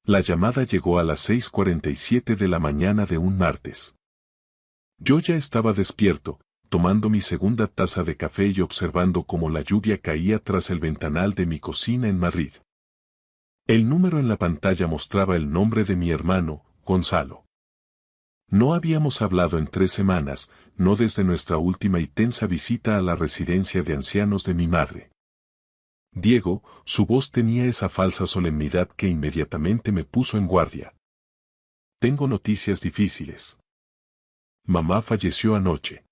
La llamada llegó a las 6:47 de la mañana de un martes. Yo ya estaba despierto, tomando mi segunda taza de café y observando cómo la lluvia caía tras el ventanal de mi cocina en Madrid. El número en la pantalla mostraba el nombre de mi hermano, Gonzalo. No habíamos hablado en 3 semanas, no desde nuestra última y tensa visita a la residencia de ancianos de mi madre. Diego, su voz tenía esa falsa solemnidad que inmediatamente me puso en guardia. Tengo noticias difíciles. Mamá falleció anoche.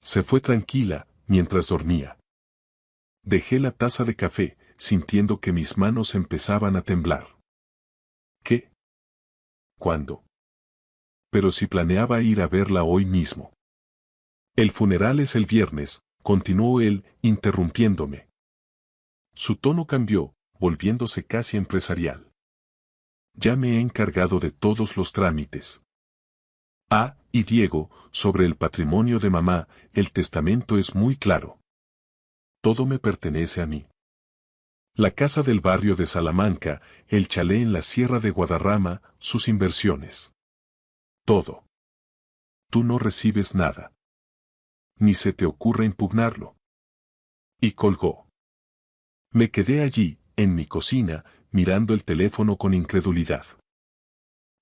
Se fue tranquila, mientras dormía. Dejé la taza de café, sintiendo que mis manos empezaban a temblar. ¿Qué? ¿Cuándo? Pero si planeaba ir a verla hoy mismo. El funeral es el viernes, continuó él, interrumpiéndome. Su tono cambió, volviéndose casi empresarial. Ya me he encargado de todos los trámites. Ah, y Diego, sobre el patrimonio de mamá, el testamento es muy claro. Todo me pertenece a mí. La casa del barrio de Salamanca, el chalet en la sierra de Guadarrama, sus inversiones. Todo. Tú no recibes nada. Ni se te ocurra impugnarlo. Y colgó. Me quedé allí, en mi cocina, mirando el teléfono con incredulidad.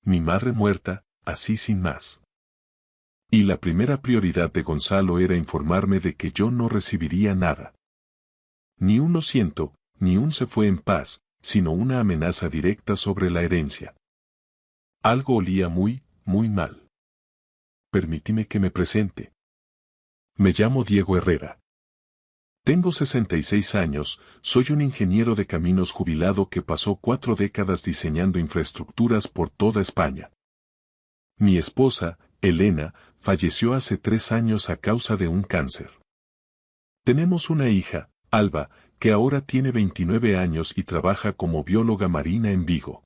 Mi madre muerta, así sin más. Y la primera prioridad de Gonzalo era informarme de que yo no recibiría nada. Ni un lo siento, ni un se fue en paz, sino una amenaza directa sobre la herencia. Algo olía muy, muy mal. Permíteme que me presente. Me llamo Diego Herrera. Tengo 66 años, soy un ingeniero de caminos jubilado que pasó 4 décadas diseñando infraestructuras por toda España. Mi esposa, Elena, falleció hace 3 años a causa de un cáncer. Tenemos una hija, Alba, que ahora tiene 29 años y trabaja como bióloga marina en Vigo.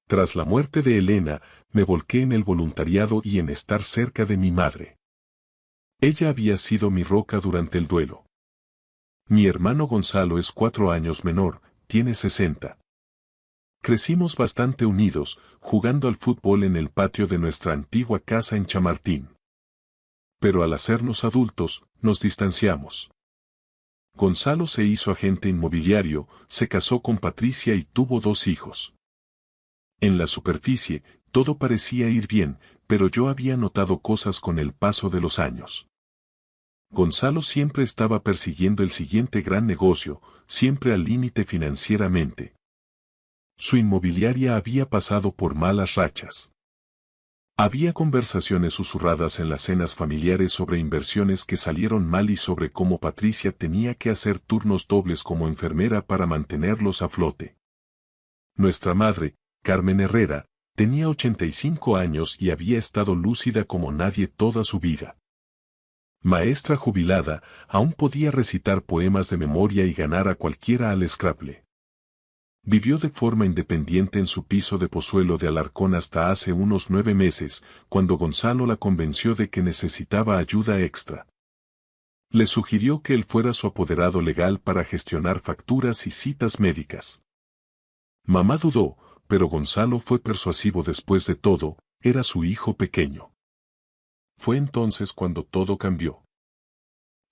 Tras la muerte de Elena, me volqué en el voluntariado y en estar cerca de mi madre. Ella había sido mi roca durante el duelo. Mi hermano Gonzalo es 4 años menor, tiene 60. Crecimos bastante unidos, jugando al fútbol en el patio de nuestra antigua casa en Chamartín. Pero al hacernos adultos, nos distanciamos. Gonzalo se hizo agente inmobiliario, se casó con Patricia y tuvo 2 hijos. En la superficie, todo parecía ir bien, pero yo había notado cosas con el paso de los años. Gonzalo siempre estaba persiguiendo el siguiente gran negocio, siempre al límite financieramente. Su inmobiliaria había pasado por malas rachas. Había conversaciones susurradas en las cenas familiares sobre inversiones que salieron mal y sobre cómo Patricia tenía que hacer turnos dobles como enfermera para mantenerlos a flote. Nuestra madre, Carmen Herrera, tenía 85 años y había estado lúcida como nadie toda su vida. Maestra jubilada, aún podía recitar poemas de memoria y ganar a cualquiera al Scrabble. Vivió de forma independiente en su piso de Pozuelo de Alarcón hasta hace unos 9 meses, cuando Gonzalo la convenció de que necesitaba ayuda extra. Le sugirió que él fuera su apoderado legal para gestionar facturas y citas médicas. Mamá dudó, pero Gonzalo fue persuasivo. Después de todo, era su hijo pequeño. Fue entonces cuando todo cambió.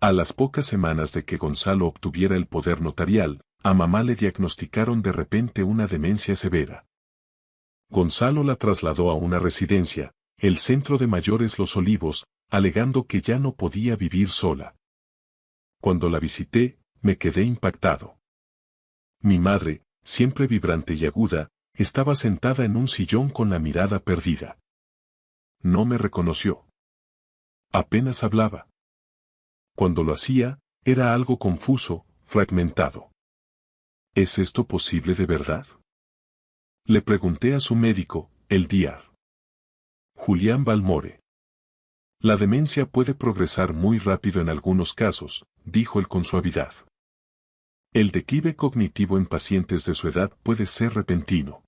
A las pocas semanas de que Gonzalo obtuviera el poder notarial, a mamá le diagnosticaron de repente una demencia severa. Gonzalo la trasladó a una residencia, el Centro de Mayores Los Olivos, alegando que ya no podía vivir sola. Cuando la visité, me quedé impactado. Mi madre, siempre vibrante y aguda, estaba sentada en un sillón con la mirada perdida. No me reconoció. Apenas hablaba. Cuando lo hacía, era algo confuso, fragmentado. ¿Es esto posible de verdad? Le pregunté a su médico, el Dr. Julián Balmore. La demencia puede progresar muy rápido en algunos casos, dijo él con suavidad. El declive cognitivo en pacientes de su edad puede ser repentino.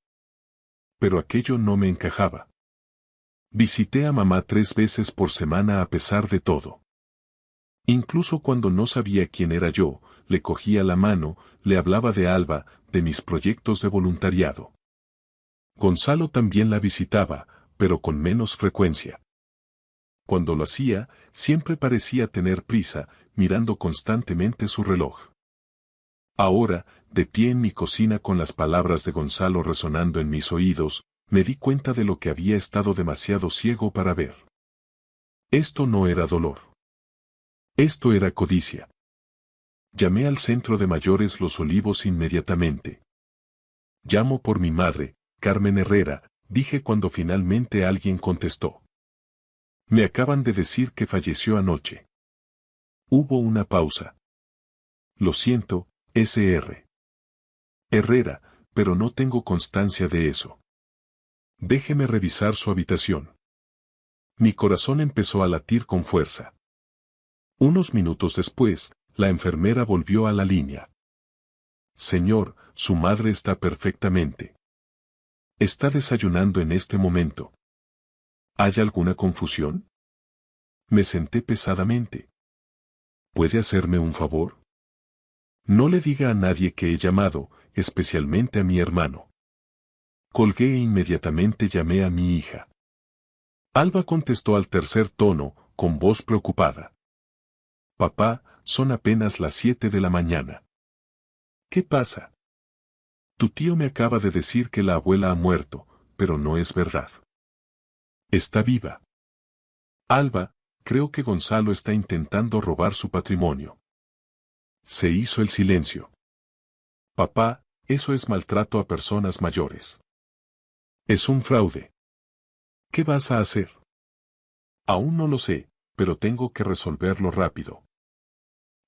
Pero aquello no me encajaba. Visité a mamá 3 veces por semana a pesar de todo. Incluso cuando no sabía quién era yo, le cogía la mano, le hablaba de Alba, de mis proyectos de voluntariado. Gonzalo también la visitaba, pero con menos frecuencia. Cuando lo hacía, siempre parecía tener prisa, mirando constantemente su reloj. Ahora, de pie en mi cocina con las palabras de Gonzalo resonando en mis oídos, me di cuenta de lo que había estado demasiado ciego para ver. Esto no era dolor. Esto era codicia. Llamé al centro de mayores Los Olivos inmediatamente. Llamo por mi madre, Carmen Herrera, dije cuando finalmente alguien contestó. Me acaban de decir que falleció anoche. Hubo una pausa. Lo siento, Sr. Herrera, pero no tengo constancia de eso. Déjeme revisar su habitación. Mi corazón empezó a latir con fuerza. Unos minutos después, la enfermera volvió a la línea. Señor, su madre está perfectamente. Está desayunando en este momento. ¿Hay alguna confusión? Me senté pesadamente. ¿Puede hacerme un favor? No le diga a nadie que he llamado, especialmente a mi hermano. Colgué e inmediatamente llamé a mi hija. Alba contestó al tercer tono, con voz preocupada. Papá, son apenas las 7 de la mañana. ¿Qué pasa? Tu tío me acaba de decir que la abuela ha muerto, pero no es verdad. Está viva. Alba, creo que Gonzalo está intentando robar su patrimonio. Se hizo el silencio. Papá, eso es maltrato a personas mayores. Es un fraude. ¿Qué vas a hacer? Aún no lo sé, pero tengo que resolverlo rápido.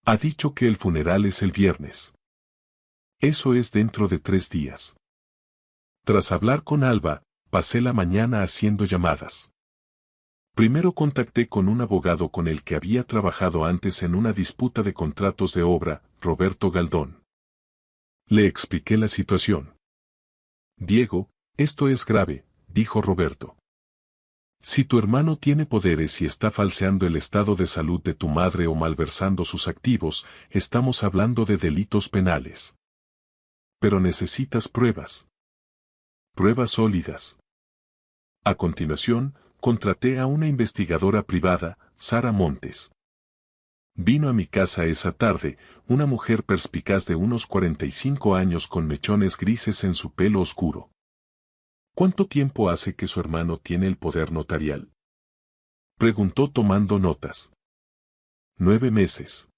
Ha dicho que el funeral es el viernes. Eso es dentro de 3 días. Tras hablar con Alba, pasé la mañana haciendo llamadas. Primero contacté con un abogado con el que había trabajado antes en una disputa de contratos de obra, Roberto Galdón. Le expliqué la situación. Diego, esto es grave, dijo Roberto. Si tu hermano tiene poderes y está falseando el estado de salud de tu madre o malversando sus activos, estamos hablando de delitos penales. Pero necesitas pruebas. Pruebas sólidas. A continuación, contraté a una investigadora privada, Sara Montes. Vino a mi casa esa tarde, una mujer perspicaz de unos 45 años con mechones grises en su pelo oscuro. ¿Cuánto tiempo hace que su hermano tiene el poder notarial? Preguntó tomando notas. 9 meses.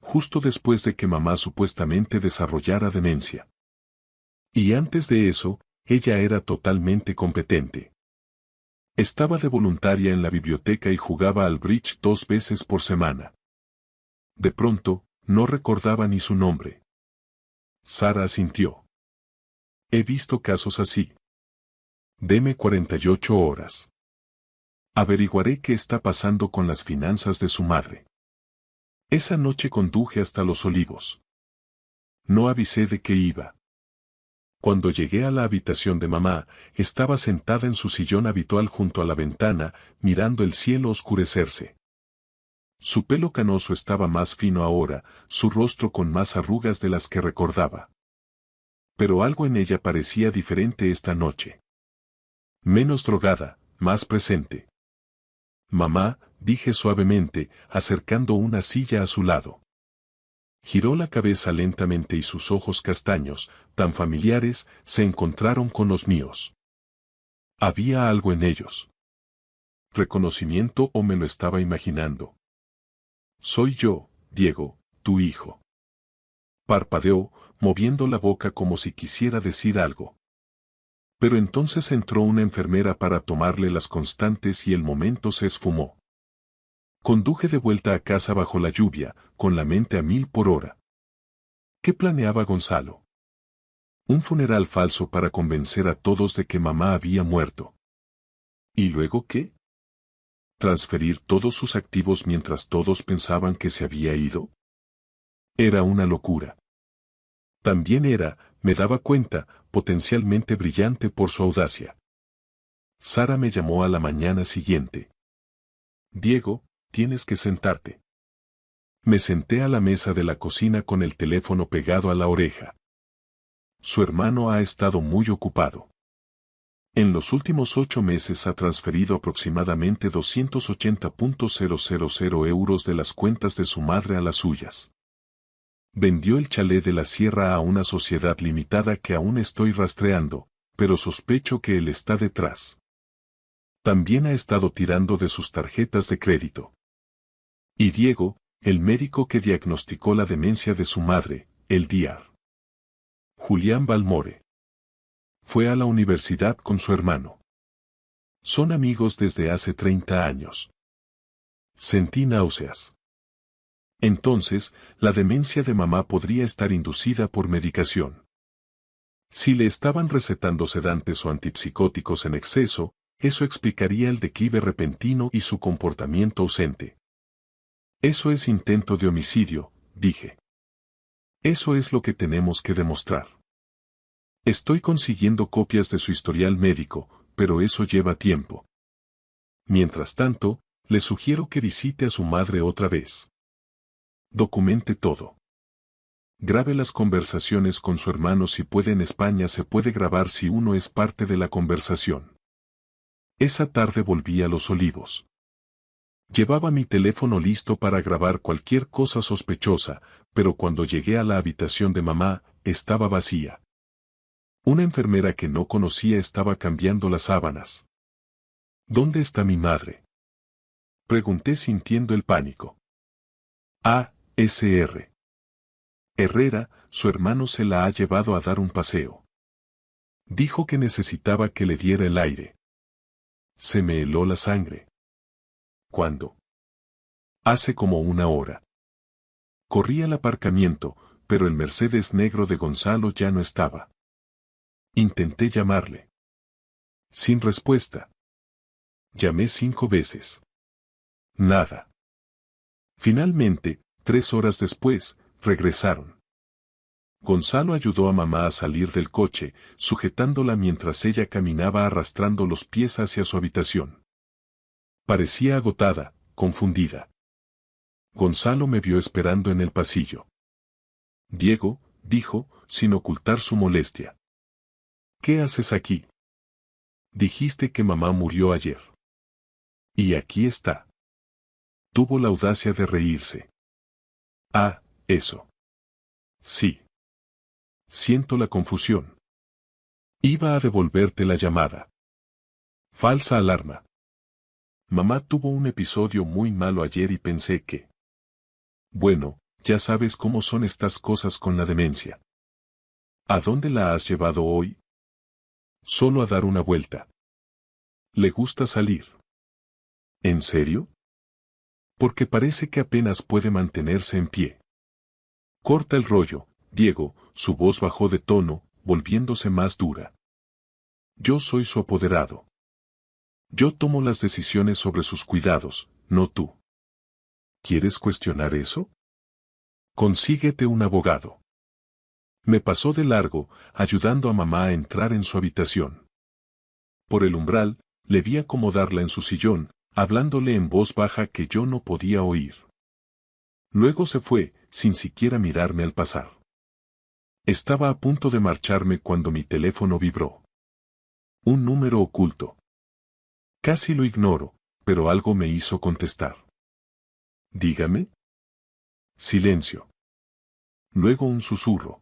Justo después de que mamá supuestamente desarrollara demencia. Y antes de eso, ella era totalmente competente. Estaba de voluntaria en la biblioteca y jugaba al bridge 2 veces por semana. De pronto, no recordaba ni su nombre. Sara asintió. He visto casos así. Deme 48 horas. Averiguaré qué está pasando con las finanzas de su madre. Esa noche conduje hasta Los Olivos. No avisé de qué iba. Cuando llegué a la habitación de mamá, estaba sentada en su sillón habitual junto a la ventana, mirando el cielo oscurecerse. Su pelo canoso estaba más fino ahora, su rostro con más arrugas de las que recordaba. Pero algo en ella parecía diferente esta noche. Menos drogada, más presente. Mamá, dije suavemente, acercando una silla a su lado. Giró la cabeza lentamente y sus ojos castaños, tan familiares, se encontraron con los míos. Había algo en ellos. ¿Reconocimiento o me lo estaba imaginando? Soy yo, Diego, tu hijo. Parpadeó, moviendo la boca como si quisiera decir algo. Pero entonces entró una enfermera para tomarle las constantes y el momento se esfumó. Conduje de vuelta a casa bajo la lluvia, con la mente a 1000 por hora. ¿Qué planeaba Gonzalo? Un funeral falso para convencer a todos de que mamá había muerto. ¿Y luego qué? ¿Transferir todos sus activos mientras todos pensaban que se había ido? Era una locura. También era, me daba cuenta, potencialmente brillante por su audacia. Sara me llamó a la mañana siguiente. Diego, tienes que sentarte. Me senté a la mesa de la cocina con el teléfono pegado a la oreja. Su hermano ha estado muy ocupado. En los últimos 8 meses ha transferido aproximadamente 280.000 euros de las cuentas de su madre a las suyas. Vendió el chalet de la sierra a una sociedad limitada que aún estoy rastreando, pero sospecho que él está detrás. También ha estado tirando de sus tarjetas de crédito. Y Diego, el médico que diagnosticó la demencia de su madre, el Dr. Julián Balmore. Fue a la universidad con su hermano. Son amigos desde hace 30 años. Sentí náuseas. Entonces, la demencia de mamá podría estar inducida por medicación. Si le estaban recetando sedantes o antipsicóticos en exceso, eso explicaría el declive repentino y su comportamiento ausente. Eso es intento de homicidio, dije. Eso es lo que tenemos que demostrar. Estoy consiguiendo copias de su historial médico, pero eso lleva tiempo. Mientras tanto, le sugiero que visite a su madre otra vez. Documente todo. Grabe las conversaciones con su hermano si puede. En España se puede grabar si uno es parte de la conversación. Esa tarde volví a Los Olivos. Llevaba mi teléfono listo para grabar cualquier cosa sospechosa, pero cuando llegué a la habitación de mamá, estaba vacía. Una enfermera que no conocía estaba cambiando las sábanas. ¿Dónde está mi madre?, pregunté sintiendo el pánico. A.S.R. Herrera, su hermano se la ha llevado a dar un paseo. Dijo que necesitaba que le diera el aire. Se me heló la sangre. ¿Cuándo? Hace como una hora. Corrí al aparcamiento, pero el Mercedes negro de Gonzalo ya no estaba. Intenté llamarle. Sin respuesta. Llamé 5 veces. Nada. Finalmente, 3 horas después, regresaron. Gonzalo ayudó a mamá a salir del coche, sujetándola mientras ella caminaba arrastrando los pies hacia su habitación. Parecía agotada, confundida. Gonzalo me vio esperando en el pasillo. Diego, dijo, sin ocultar su molestia. ¿Qué haces aquí? Dijiste que mamá murió ayer. Y aquí está. Tuvo la audacia de reírse. Ah, eso. Sí. Siento la confusión. Iba a devolverte la llamada. Falsa alarma. Mamá tuvo un episodio muy malo ayer y pensé que... Bueno, ya sabes cómo son estas cosas con la demencia. ¿A dónde la has llevado hoy? Solo a dar una vuelta. ¿Le gusta salir? ¿En serio? Porque parece que apenas puede mantenerse en pie. Corta el rollo, Diego, su voz bajó de tono, volviéndose más dura. Yo soy su apoderado. Yo tomo las decisiones sobre sus cuidados, no tú. ¿Quieres cuestionar eso? Consíguete un abogado. Me pasó de largo, ayudando a mamá a entrar en su habitación. Por el umbral, le vi acomodarla en su sillón, hablándole en voz baja que yo no podía oír. Luego se fue, sin siquiera mirarme al pasar. Estaba a punto de marcharme cuando mi teléfono vibró. Un número oculto. Casi lo ignoro, pero algo me hizo contestar. Dígame. Silencio. Luego un susurro.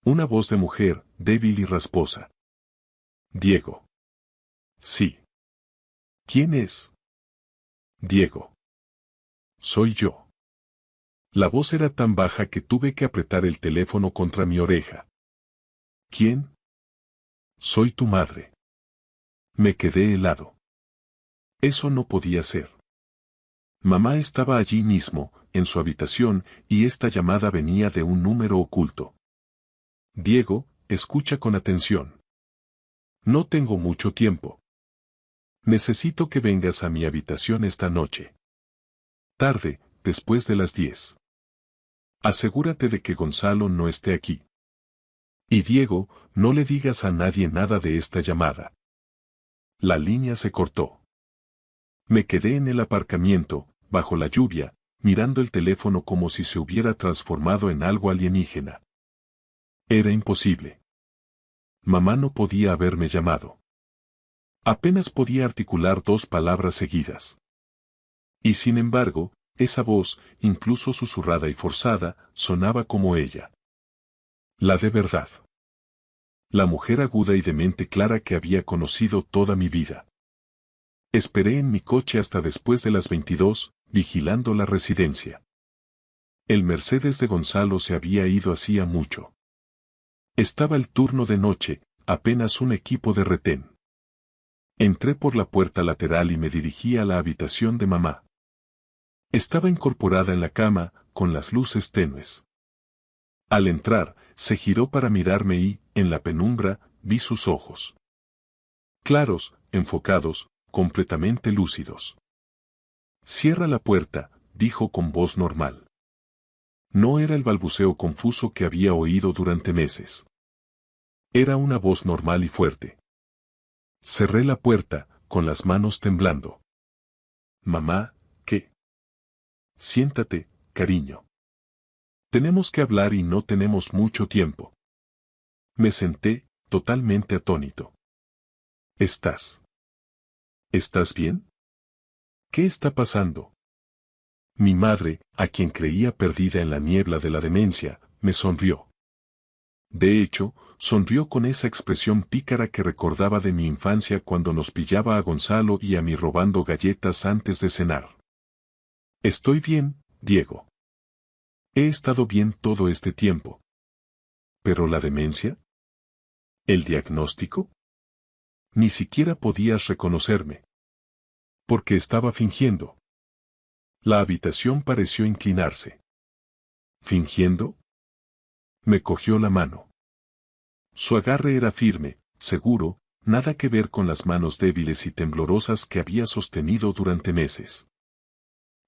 Una voz de mujer, débil y rasposa. Diego. Sí. ¿Quién es? Diego. Soy yo. La voz era tan baja que tuve que apretar el teléfono contra mi oreja. ¿Quién? Soy tu madre. Me quedé helado. Eso no podía ser. Mamá estaba allí mismo, en su habitación, y esta llamada venía de un número oculto. Diego, escucha con atención. No tengo mucho tiempo. Necesito que vengas a mi habitación esta noche. Tarde, después de las 10. Asegúrate de que Gonzalo no esté aquí. Y Diego, no le digas a nadie nada de esta llamada. La línea se cortó. Me quedé en el aparcamiento, bajo la lluvia, mirando el teléfono como si se hubiera transformado en algo alienígena. Era imposible. Mamá no podía haberme llamado. Apenas podía articular 2 palabras seguidas. Y sin embargo, esa voz, incluso susurrada y forzada, sonaba como ella. La de verdad. La mujer aguda y de mente clara que había conocido toda mi vida. Esperé en mi coche hasta después de las 22, vigilando la residencia. El Mercedes de Gonzalo se había ido hacía mucho. Estaba el turno de noche, apenas un equipo de retén. Entré por la puerta lateral y me dirigí a la habitación de mamá. Estaba incorporada en la cama, con las luces tenues. Al entrar, se giró para mirarme y, en la penumbra, vi sus ojos. Claros, enfocados, completamente lúcidos. «Cierra la puerta», dijo con voz normal. No era el balbuceo confuso que había oído durante meses. Era una voz normal y fuerte. Cerré la puerta, con las manos temblando. «Mamá, ¿qué?» «Siéntate, cariño. Tenemos que hablar y no tenemos mucho tiempo». Me senté, totalmente atónito. ¿Estás bien? ¿Qué está pasando? Mi madre, a quien creía perdida en la niebla de la demencia, me sonrió. De hecho, sonrió con esa expresión pícara que recordaba de mi infancia cuando nos pillaba a Gonzalo y a mí robando galletas antes de cenar. Estoy bien, Diego. He estado bien todo este tiempo. ¿Pero la demencia? ¿El diagnóstico? Ni siquiera podías reconocerme. Porque estaba fingiendo. La habitación pareció inclinarse. ¿Fingiendo? Me cogió la mano. Su agarre era firme, seguro, nada que ver con las manos débiles y temblorosas que había sostenido durante meses.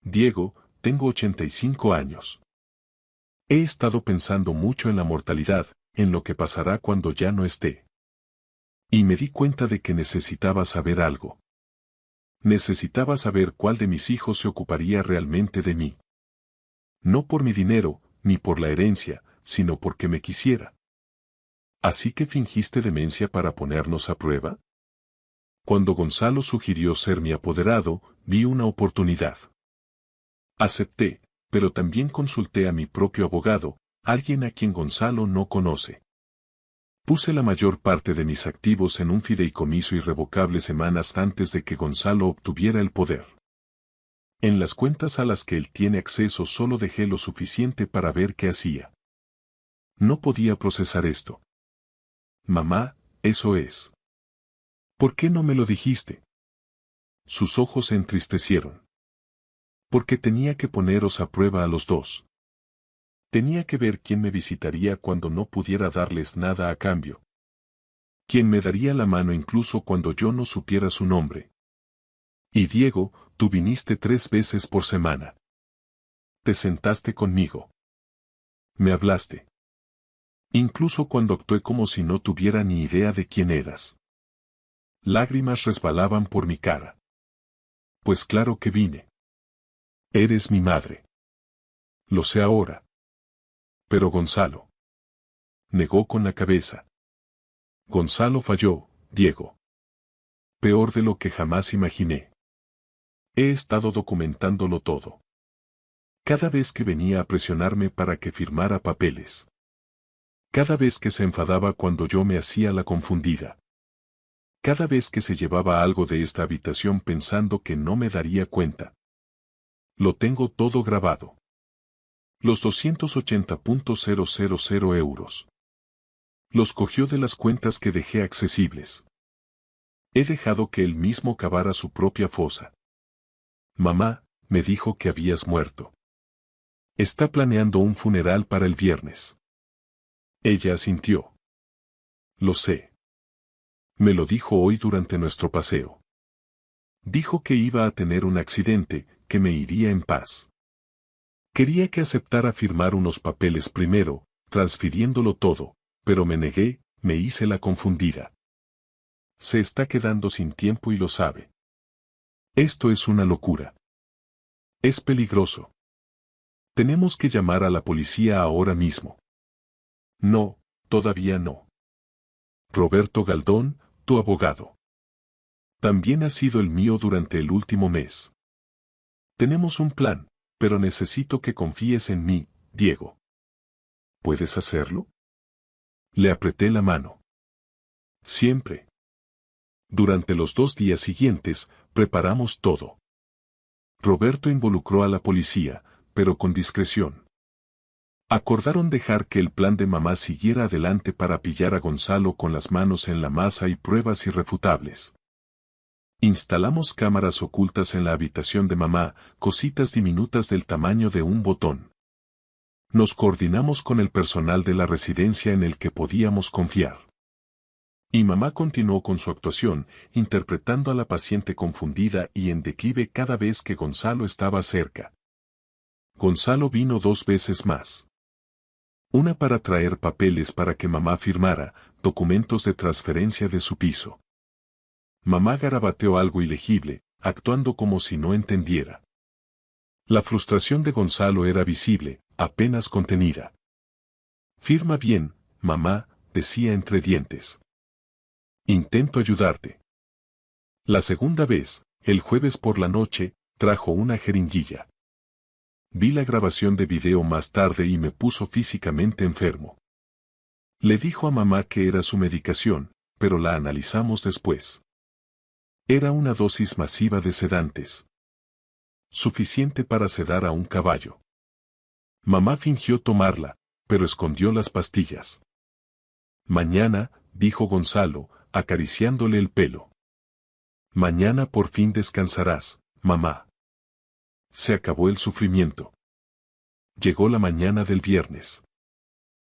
Diego, tengo 85 años. He estado pensando mucho en la mortalidad, en lo que pasará cuando ya no esté. Y me di cuenta de que necesitaba saber algo. Necesitaba saber cuál de mis hijos se ocuparía realmente de mí. No por mi dinero, ni por la herencia, sino porque me quisiera. ¿Así que fingiste demencia para ponernos a prueba? Cuando Gonzalo sugirió ser mi apoderado, vi una oportunidad. Acepté, pero también consulté a mi propio abogado, alguien a quien Gonzalo no conoce. Puse la mayor parte de mis activos en un fideicomiso irrevocable semanas antes de que Gonzalo obtuviera el poder. En las cuentas a las que él tiene acceso solo dejé lo suficiente para ver qué hacía. No podía procesar esto. Mamá, eso es. ¿Por qué no me lo dijiste? Sus ojos se entristecieron. Porque tenía que poneros a prueba a los dos. Tenía que ver quién me visitaría cuando no pudiera darles nada a cambio. Quién me daría la mano incluso cuando yo no supiera su nombre. Y Diego, tú viniste 3 veces por semana. Te sentaste conmigo. Me hablaste. Incluso cuando actué como si no tuviera ni idea de quién eras. Lágrimas resbalaban por mi cara. Pues claro que vine. Eres mi madre. Lo sé ahora. Pero Gonzalo. Negó con la cabeza. Gonzalo falló, Diego. Peor de lo que jamás imaginé. He estado documentándolo todo. Cada vez que venía a presionarme para que firmara papeles. Cada vez que se enfadaba cuando yo me hacía la confundida. Cada vez que se llevaba algo de esta habitación pensando que no me daría cuenta. Lo tengo todo grabado. Los 280.000 euros. Los cogió de las cuentas que dejé accesibles. He dejado que él mismo cavara su propia fosa. Mamá, me dijo que habías muerto. Está planeando un funeral para el viernes. Ella asintió. Lo sé. Me lo dijo hoy durante nuestro paseo. Dijo que iba a tener un accidente, que me iría en paz. Quería que aceptara firmar unos papeles primero, transfiriéndolo todo, pero me negué, me hice la confundida. Se está quedando sin tiempo y lo sabe. Esto es una locura. Es peligroso. Tenemos que llamar a la policía ahora mismo. No, todavía no. Roberto Galdón, tu abogado. También ha sido el mío durante el último mes. Tenemos un plan, pero necesito que confíes en mí, Diego. ¿Puedes hacerlo? Le apreté la mano. Siempre. Durante los 2 días siguientes, preparamos todo. Roberto involucró a la policía, pero con discreción. Acordaron dejar que el plan de mamá siguiera adelante para pillar a Gonzalo con las manos en la masa y pruebas irrefutables. Instalamos cámaras ocultas en la habitación de mamá, cositas diminutas del tamaño de un botón. Nos coordinamos con el personal de la residencia en el que podíamos confiar. Y mamá continuó con su actuación, interpretando a la paciente confundida y en declive cada vez que Gonzalo estaba cerca. Gonzalo vino 2 veces más. Una para traer papeles para que mamá firmara, documentos de transferencia de su piso. Mamá garabateó algo ilegible, actuando como si no entendiera. La frustración de Gonzalo era visible, apenas contenida. Firma bien, mamá, decía entre dientes. Intento ayudarte. La segunda vez, el jueves por la noche, trajo una jeringuilla. Vi la grabación de video más tarde y me puso físicamente enfermo. Le dijo a mamá que era su medicación, pero la analizamos después. Era una dosis masiva de sedantes. Suficiente para sedar a un caballo. Mamá fingió tomarla, pero escondió las pastillas. Mañana, dijo Gonzalo, acariciándole el pelo. Mañana por fin descansarás, mamá. Se acabó el sufrimiento. Llegó la mañana del viernes.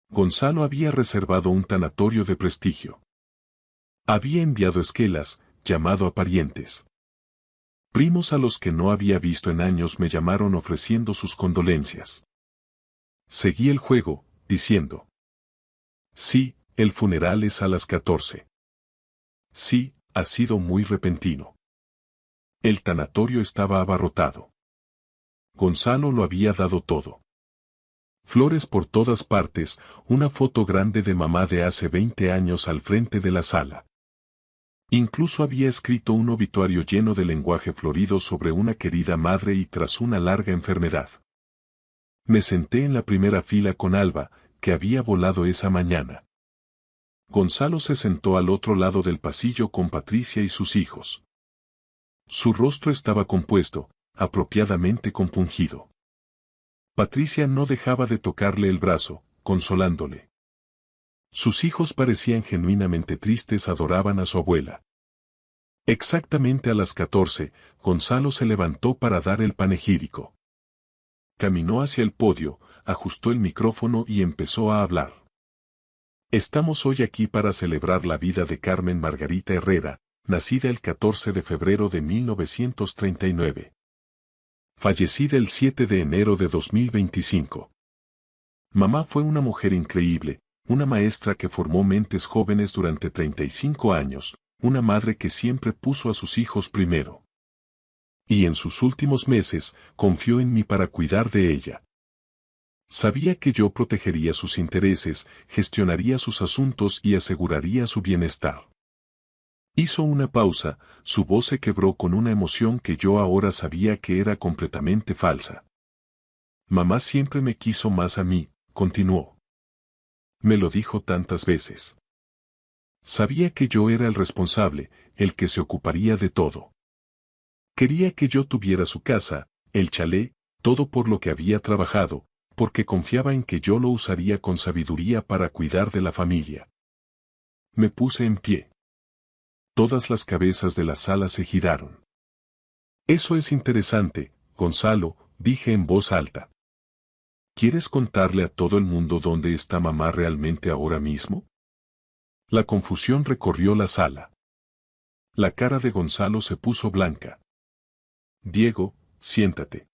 Gonzalo había reservado un tanatorio de prestigio. Había enviado esquelas, llamado a parientes. Primos a los que no había visto en años me llamaron ofreciendo sus condolencias. Seguí el juego, diciendo. Sí, el funeral es a las 14. Sí, ha sido muy repentino. El tanatorio estaba abarrotado. Gonzalo lo había dado todo. Flores por todas partes, una foto grande de mamá de hace 20 años al frente de la sala. Incluso había escrito un obituario lleno de lenguaje florido sobre una querida madre y tras una larga enfermedad. Me senté en la primera fila con Alba, que había volado esa mañana. Gonzalo se sentó al otro lado del pasillo con Patricia y sus hijos. Su rostro estaba compuesto, apropiadamente compungido. Patricia no dejaba de tocarle el brazo, consolándole. Sus hijos parecían genuinamente tristes, adoraban a su abuela. Exactamente a las 14, Gonzalo se levantó para dar el panegírico. Caminó hacia el podio, ajustó el micrófono y empezó a hablar. Estamos hoy aquí para celebrar la vida de Carmen Margarita Herrera, nacida el 14 de febrero de 1939. Fallecida el 7 de enero de 2025. Mamá fue una mujer increíble, una maestra que formó mentes jóvenes durante 35 años, una madre que siempre puso a sus hijos primero. Y en sus últimos meses, confió en mí para cuidar de ella. Sabía que yo protegería sus intereses, gestionaría sus asuntos y aseguraría su bienestar. Hizo una pausa, su voz se quebró con una emoción que yo ahora sabía que era completamente falsa. Mamá siempre me quiso más a mí, continuó. Me lo dijo tantas veces. Sabía que yo era el responsable, el que se ocuparía de todo. Quería que yo tuviera su casa, el chalet, todo por lo que había trabajado, porque confiaba en que yo lo usaría con sabiduría para cuidar de la familia. Me puse en pie. Todas las cabezas de la sala se giraron. Eso es interesante, Gonzalo, dije en voz alta. ¿Quieres contarle a todo el mundo dónde está mamá realmente ahora mismo? La confusión recorrió la sala. La cara de Gonzalo se puso blanca. Diego, siéntate.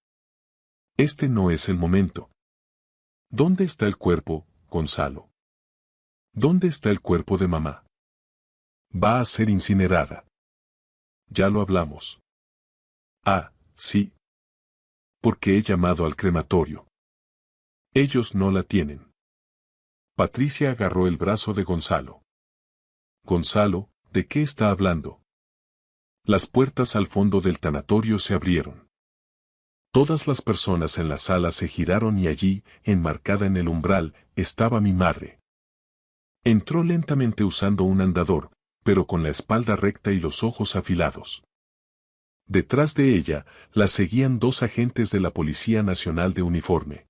Este no es el momento. ¿Dónde está el cuerpo, Gonzalo? ¿Dónde está el cuerpo de mamá? Va a ser incinerada. Ya lo hablamos. Ah, sí. Porque he llamado al crematorio. Ellos no la tienen. Patricia agarró el brazo de Gonzalo. Gonzalo, ¿de qué está hablando? Las puertas al fondo del tanatorio se abrieron. Todas las personas en la sala se giraron y allí, enmarcada en el umbral, estaba mi madre. Entró lentamente usando un andador, pero con la espalda recta y los ojos afilados. Detrás de ella, la seguían 2 agentes de la Policía Nacional de uniforme.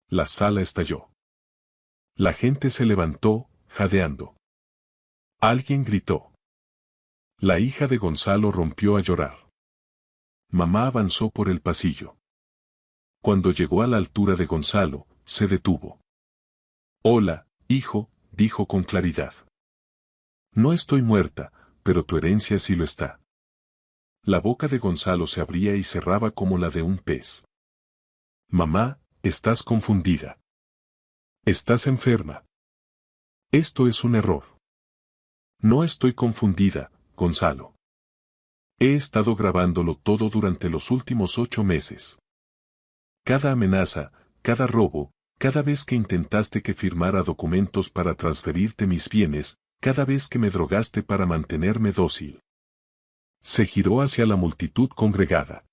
La sala estalló. La gente se levantó, jadeando. Alguien gritó. La hija de Gonzalo rompió a llorar. Mamá avanzó por el pasillo. Cuando llegó a la altura de Gonzalo, se detuvo. «Hola, hijo», dijo con claridad. «No estoy muerta, pero tu herencia sí lo está». La boca de Gonzalo se abría y cerraba como la de un pez. «Mamá, estás confundida. Estás enferma. Esto es un error». «No estoy confundida, Gonzalo. He estado grabándolo todo durante los últimos 8 meses. Cada amenaza, cada robo, cada vez que intentaste que firmara documentos para transferirte mis bienes, cada vez que me drogaste para mantenerme dócil». Se giró hacia la multitud congregada.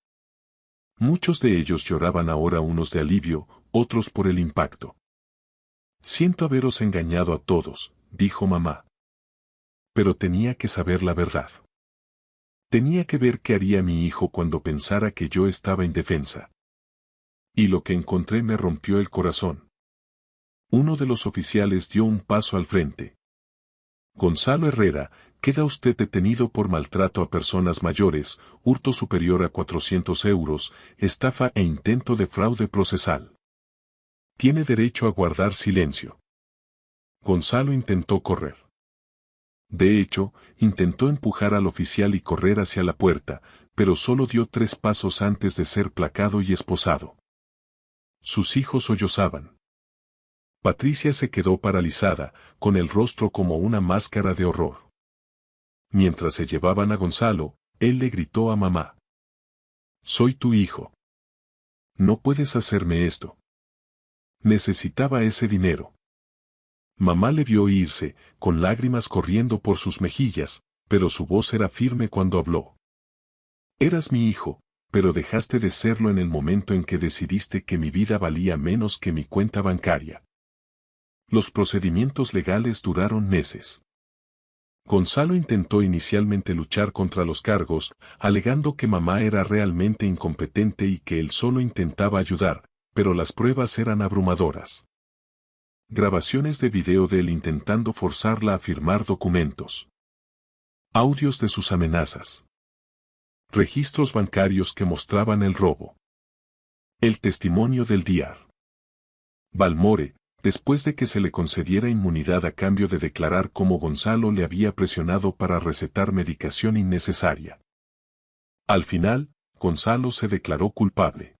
Muchos de ellos lloraban ahora, unos de alivio, otros por el impacto. «Siento haberos engañado a todos», dijo mamá. «Pero tenía que saber la verdad. Tenía que ver qué haría mi hijo cuando pensara que yo estaba indefensa. Y lo que encontré me rompió el corazón». Uno de los oficiales dio un paso al frente. «Gonzalo Herrera, queda usted detenido por maltrato a personas mayores, hurto superior a 400 euros, estafa e intento de fraude procesal. Tiene derecho a guardar silencio». Gonzalo intentó correr. De hecho, intentó empujar al oficial y correr hacia la puerta, pero solo dio 3 pasos antes de ser placado y esposado. Sus hijos sollozaban. Patricia se quedó paralizada, con el rostro como una máscara de horror. Mientras se llevaban a Gonzalo, él le gritó a mamá. «Soy tu hijo. No puedes hacerme esto». Necesitaba ese dinero. Mamá le vio irse, con lágrimas corriendo por sus mejillas, pero su voz era firme cuando habló. «Eras mi hijo, pero dejaste de serlo en el momento en que decidiste que mi vida valía menos que mi cuenta bancaria». Los procedimientos legales duraron meses. Gonzalo intentó inicialmente luchar contra los cargos, alegando que mamá era realmente incompetente y que él solo intentaba ayudar, pero las pruebas eran abrumadoras. Grabaciones de video de él intentando forzarla a firmar documentos. Audios de sus amenazas. Registros bancarios que mostraban el robo. El testimonio del diar. Balmore, después de que se le concediera inmunidad a cambio de declarar cómo Gonzalo le había presionado para recetar medicación innecesaria. Al final, Gonzalo se declaró culpable.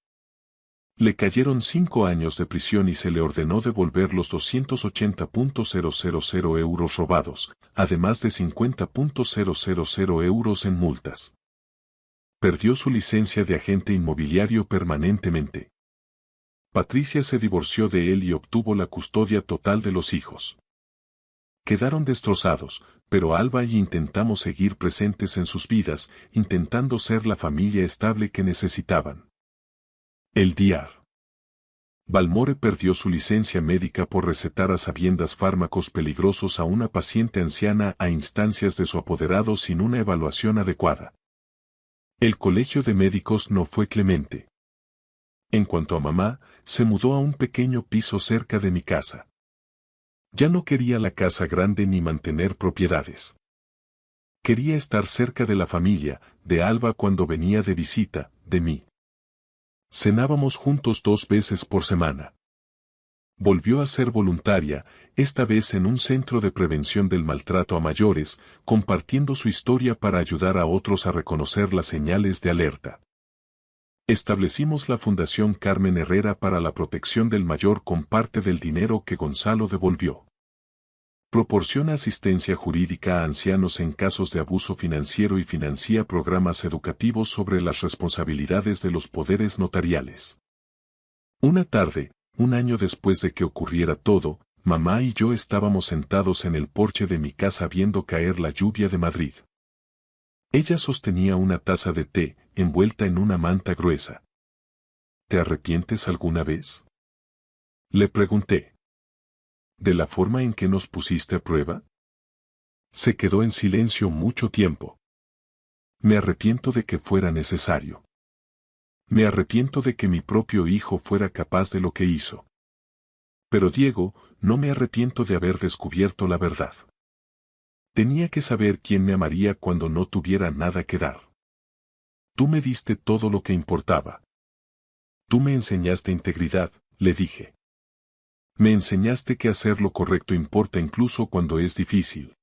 Le cayeron 5 años de prisión y se le ordenó devolver los 280.000 euros robados, además de 50.000 euros en multas. Perdió su licencia de agente inmobiliario permanentemente. Patricia se divorció de él y obtuvo la custodia total de los hijos. Quedaron destrozados, pero Alba y intentamos seguir presentes en sus vidas, intentando ser la familia estable que necesitaban. El diar. Balmore perdió su licencia médica por recetar a sabiendas fármacos peligrosos a una paciente anciana a instancias de su apoderado sin una evaluación adecuada. El colegio de médicos no fue clemente. En cuanto a mamá, se mudó a un pequeño piso cerca de mi casa. Ya no quería la casa grande ni mantener propiedades. Quería estar cerca de la familia, de Alba cuando venía de visita, de mí. Cenábamos juntos 2 veces por semana. Volvió a ser voluntaria, esta vez en un centro de prevención del maltrato a mayores, compartiendo su historia para ayudar a otros a reconocer las señales de alerta. Establecimos la Fundación Carmen Herrera para la protección del mayor con parte del dinero que Gonzalo devolvió. Proporciona asistencia jurídica a ancianos en casos de abuso financiero y financia programas educativos sobre las responsabilidades de los poderes notariales. Una tarde, 1 año después de que ocurriera todo, mamá y yo estábamos sentados en el porche de mi casa viendo caer la lluvia de Madrid. Ella sostenía una taza de té, envuelta en una manta gruesa. ¿Te arrepientes alguna vez? Le pregunté. ¿De la forma en que nos pusiste a prueba? Se quedó en silencio mucho tiempo. Me arrepiento de que fuera necesario. Me arrepiento de que mi propio hijo fuera capaz de lo que hizo. Pero Diego, no me arrepiento de haber descubierto la verdad. Tenía que saber quién me amaría cuando no tuviera nada que dar. Tú me diste todo lo que importaba. Tú me enseñaste integridad, le dije. Me enseñaste que hacer lo correcto importa incluso cuando es difícil.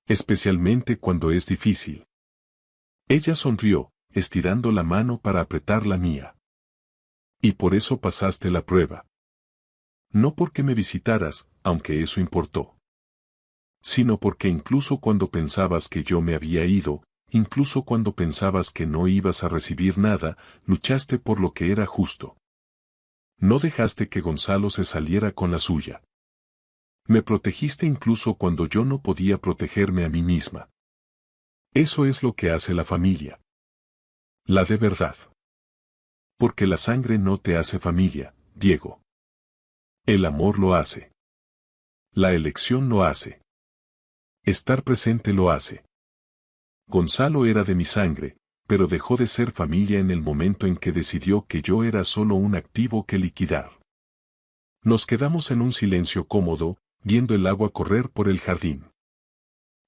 Especialmente cuando es difícil. Ella sonrió, estirando la mano para apretar la mía. Y por eso pasaste la prueba. No porque me visitaras, aunque eso importó. Sino porque incluso cuando pensabas que yo me había ido, incluso cuando pensabas que no ibas a recibir nada, luchaste por lo que era justo. No dejaste que Gonzalo se saliera con la suya. Me protegiste incluso cuando yo no podía protegerme a mí misma. Eso es lo que hace la familia. La de verdad. Porque la sangre no te hace familia, Diego. El amor lo hace. La elección lo hace. Estar presente lo hace. Gonzalo era de mi sangre, pero dejó de ser familia en el momento en que decidió que yo era solo un activo que liquidar. Nos quedamos en un silencio cómodo, viendo el agua correr por el jardín.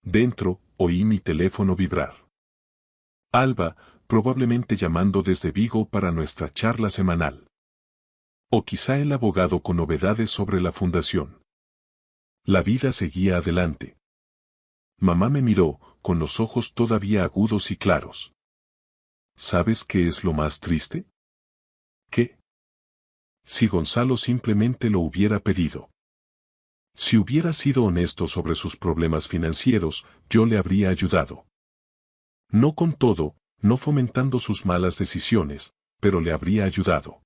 Dentro, oí mi teléfono vibrar. Alba, probablemente llamando desde Vigo para nuestra charla semanal. O quizá el abogado con novedades sobre la fundación. La vida seguía adelante. Mamá me miró, con los ojos todavía agudos y claros. ¿Sabes qué es lo más triste? ¿Qué? Si Gonzalo simplemente lo hubiera pedido. Si hubiera sido honesto sobre sus problemas financieros, yo le habría ayudado. No con todo, no fomentando sus malas decisiones, pero le habría ayudado.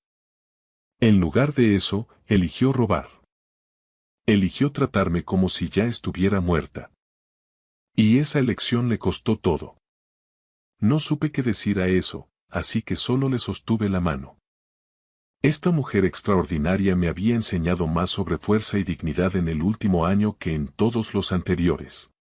En lugar de eso, eligió robar. Eligió tratarme como si ya estuviera muerta. Y esa elección le costó todo. No supe qué decir a eso, así que solo le sostuve la mano. Esta mujer extraordinaria me había enseñado más sobre fuerza y dignidad en el último año que en todos los anteriores.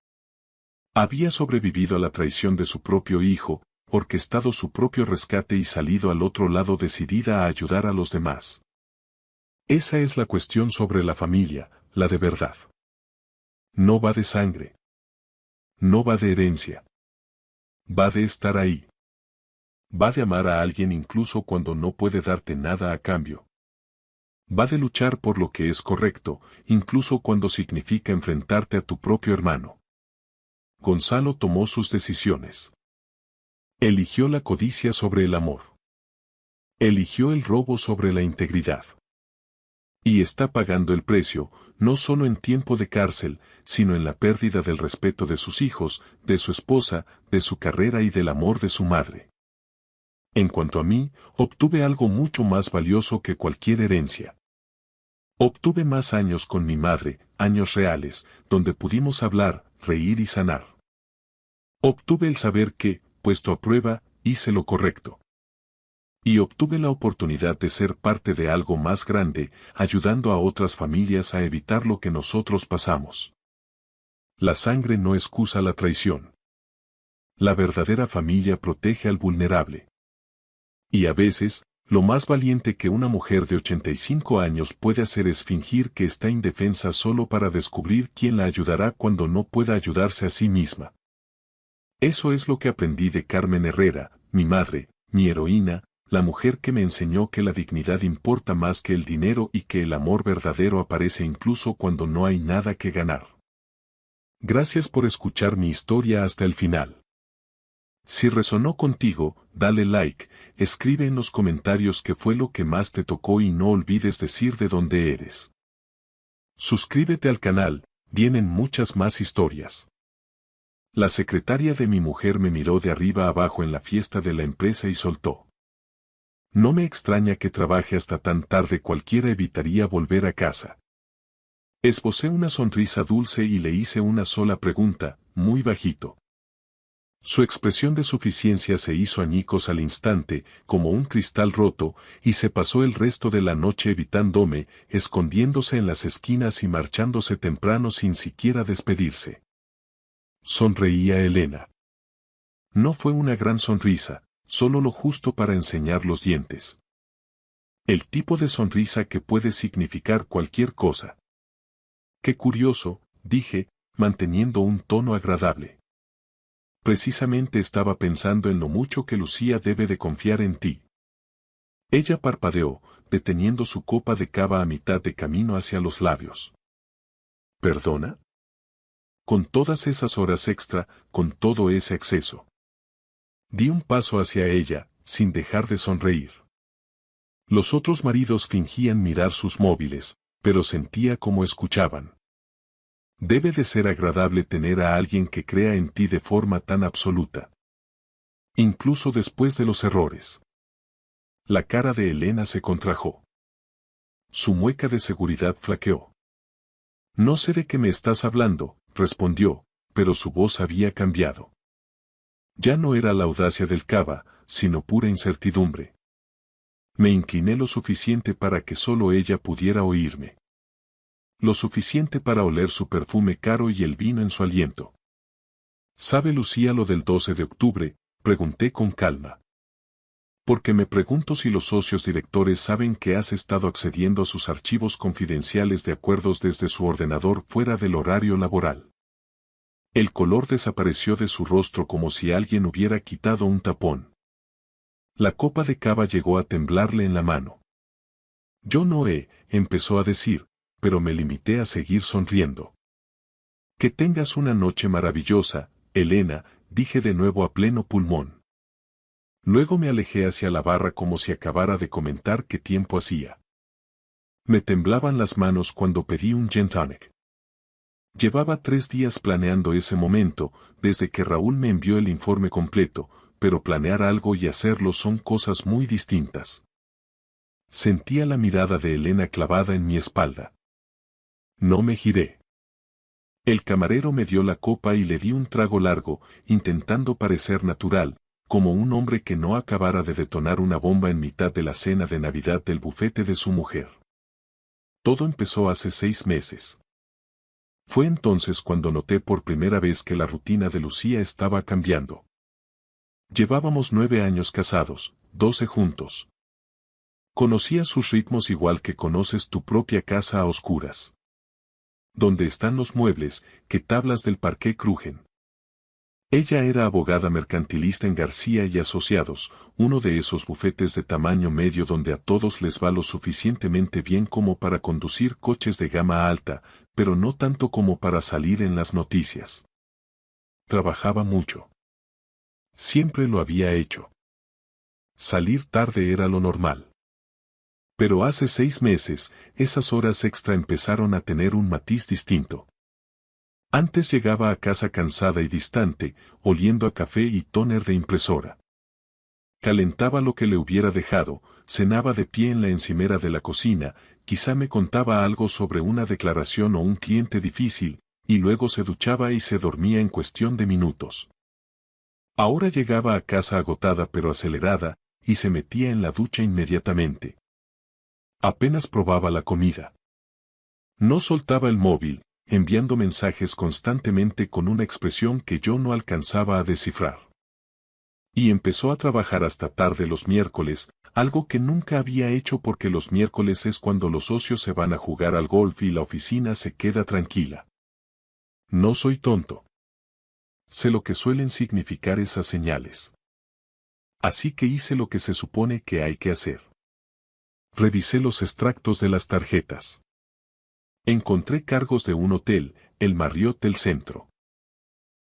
Había sobrevivido a la traición de su propio hijo, orquestado su propio rescate y salido al otro lado decidida a ayudar a los demás. Esa es la cuestión sobre la familia, la de verdad. No va de sangre. No va de herencia. Va de estar ahí. Va de amar a alguien incluso cuando no puede darte nada a cambio. Va de luchar por lo que es correcto, incluso cuando significa enfrentarte a tu propio hermano. Gonzalo tomó sus decisiones. Eligió la codicia sobre el amor. Eligió el robo sobre la integridad. Y está pagando el precio, no solo en tiempo de cárcel, sino en la pérdida del respeto de sus hijos, de su esposa, de su carrera y del amor de su madre. En cuanto a mí, obtuve algo mucho más valioso que cualquier herencia. Obtuve más años con mi madre, años reales, donde pudimos hablar, reír y sanar. Obtuve el saber que, puesto a prueba, hice lo correcto. Y obtuve la oportunidad de ser parte de algo más grande, ayudando a otras familias a evitar lo que nosotros pasamos. La sangre no excusa la traición. La verdadera familia protege al vulnerable. Y a veces, lo más valiente que una mujer de 85 años puede hacer es fingir que está indefensa solo para descubrir quién la ayudará cuando no pueda ayudarse a sí misma. Eso es lo que aprendí de Carmen Herrera, mi madre, mi heroína, la mujer que me enseñó que la dignidad importa más que el dinero y que el amor verdadero aparece incluso cuando no hay nada que ganar. Gracias por escuchar mi historia hasta el final. Si resonó contigo, dale like, escribe en los comentarios qué fue lo que más te tocó y no olvides decir de dónde eres. Suscríbete al canal, vienen muchas más historias. La secretaria de mi mujer me miró de arriba abajo en la fiesta de la empresa y soltó. No me extraña que trabaje hasta tan tarde, cualquiera evitaría volver a casa. Esbocé una sonrisa dulce y le hice una sola pregunta, muy bajito. Su expresión de suficiencia se hizo añicos al instante, como un cristal roto, y se pasó el resto de la noche evitándome, escondiéndose en las esquinas y marchándose temprano sin siquiera despedirse. Sonreía Elena. No fue una gran sonrisa, solo lo justo para enseñar los dientes. El tipo de sonrisa que puede significar cualquier cosa. Qué curioso, dije, manteniendo un tono agradable. Precisamente estaba pensando en lo mucho que Lucía debe de confiar en ti. Ella parpadeó, deteniendo su copa de cava a mitad de camino hacia los labios. ¿Perdona? Con todas esas horas extra, con todo ese exceso. Di un paso hacia ella, sin dejar de sonreír. Los otros maridos fingían mirar sus móviles, pero sentía como escuchaban. Debe de ser agradable tener a alguien que crea en ti de forma tan absoluta. Incluso después de los errores. La cara de Elena se contrajo. Su mueca de seguridad flaqueó. No sé de qué me estás hablando, respondió, pero su voz había cambiado. Ya no era la audacia del cava, sino pura incertidumbre. Me incliné lo suficiente para que solo ella pudiera oírme. Lo suficiente para oler su perfume caro y el vino en su aliento. ¿Sabe Lucía lo del 12 de octubre? Pregunté con calma. Porque me pregunto si los socios directores saben que has estado accediendo a sus archivos confidenciales de acuerdos desde su ordenador fuera del horario laboral. El color desapareció de su rostro como si alguien hubiera quitado un tapón. La copa de cava llegó a temblarle en la mano. Yo no empezó a decir, pero me limité a seguir sonriendo. Que tengas una noche maravillosa, Elena, dije de nuevo a pleno pulmón. Luego me alejé hacia la barra como si acabara de comentar qué tiempo hacía. Me temblaban las manos cuando pedí un gin tonic. Llevaba 3 días planeando ese momento, desde que Raúl me envió el informe completo, pero planear algo y hacerlo son cosas muy distintas. Sentía la mirada de Elena clavada en mi espalda. No me giré. El camarero me dio la copa y le di un trago largo, intentando parecer natural, como un hombre que no acabara de detonar una bomba en mitad de la cena de Navidad del bufete de su mujer. Todo empezó hace 6 meses. Fue entonces cuando noté por primera vez que la rutina de Lucía estaba cambiando. Llevábamos 9 años casados, 12 juntos. Conocía sus ritmos igual que conoces tu propia casa a oscuras. ¿Dónde están los muebles? ¿Qué tablas del parqué crujen? Ella era abogada mercantilista en García y Asociados, uno de esos bufetes de tamaño medio donde a todos les va lo suficientemente bien como para conducir coches de gama alta, pero no tanto como para salir en las noticias. Trabajaba mucho. Siempre lo había hecho. Salir tarde era lo normal. Pero hace 6 meses, esas horas extra empezaron a tener un matiz distinto. Antes llegaba a casa cansada y distante, oliendo a café y tóner de impresora. Calentaba lo que le hubiera dejado, cenaba de pie en la encimera de la cocina, quizá me contaba algo sobre una declaración o un cliente difícil, y luego se duchaba y se dormía en cuestión de minutos. Ahora llegaba a casa agotada pero acelerada, y se metía en la ducha inmediatamente. Apenas probaba la comida. No soltaba el móvil, enviando mensajes constantemente con una expresión que yo no alcanzaba a descifrar. Y empezó a trabajar hasta tarde los miércoles, algo que nunca había hecho porque los miércoles es cuando los socios se van a jugar al golf y la oficina se queda tranquila. No soy tonto. Sé lo que suelen significar esas señales. Así que hice lo que se supone que hay que hacer. Revisé los extractos de las tarjetas. Encontré cargos de un hotel, el Marriott del Centro.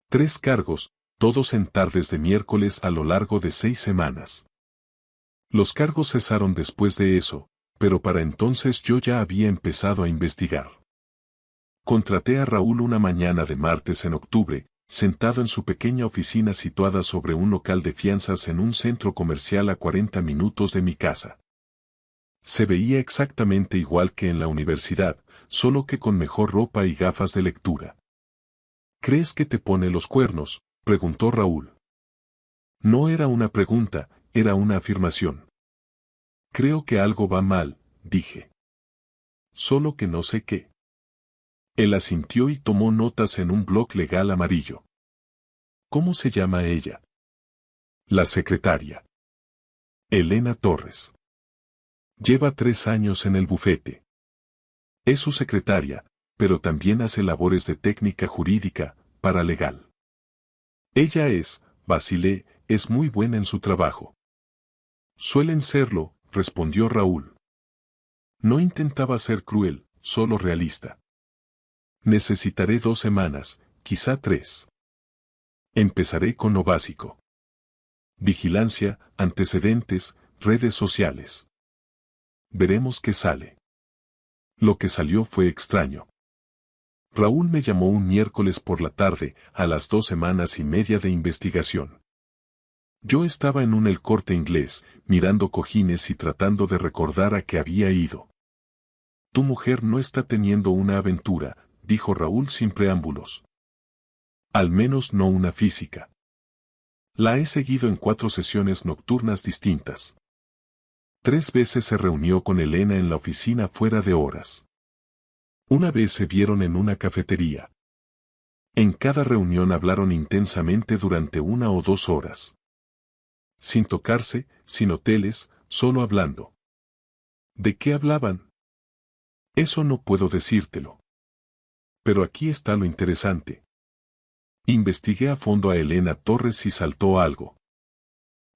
3 cargos, todos en tardes de miércoles a lo largo de 6 semanas. Los cargos cesaron después de eso, pero para entonces yo ya había empezado a investigar. Contraté a Raúl una mañana de martes en octubre, sentado en su pequeña oficina situada sobre un local de fianzas en un centro comercial a 40 minutos de mi casa. Se veía exactamente igual que en la universidad, solo que con mejor ropa y gafas de lectura. ¿Crees que te pone los cuernos?, preguntó Raúl. No era una pregunta, era una afirmación. Creo que algo va mal, dije. Solo que no sé qué. Él asintió y tomó notas en un bloc legal amarillo. ¿Cómo se llama ella? La secretaria. Elena Torres. Lleva 3 años en el bufete. Es su secretaria, pero también hace labores de técnica jurídica, paralegal. Ella Basile, es muy buena en su trabajo. Suelen serlo, respondió Raúl. No intentaba ser cruel, solo realista. Necesitaré 2 semanas, quizá 3. Empezaré con lo básico. Vigilancia, antecedentes, redes sociales. Veremos qué sale. Lo que salió fue extraño. Raúl me llamó un miércoles por la tarde, a las 2 semanas y media de investigación. Yo estaba en un El Corte Inglés, mirando cojines y tratando de recordar a qué había ido. Tu mujer no está teniendo una aventura, dijo Raúl sin preámbulos. Al menos no una física. La he seguido en 4 sesiones nocturnas distintas. 3 veces se reunió con Elena en la oficina fuera de horas. Una vez se vieron en una cafetería. En cada reunión hablaron intensamente durante 1 o 2 horas. Sin tocarse, sin hoteles, solo hablando. ¿De qué hablaban? Eso no puedo decírtelo. Pero aquí está lo interesante. Investigué a fondo a Elena Torres y saltó algo.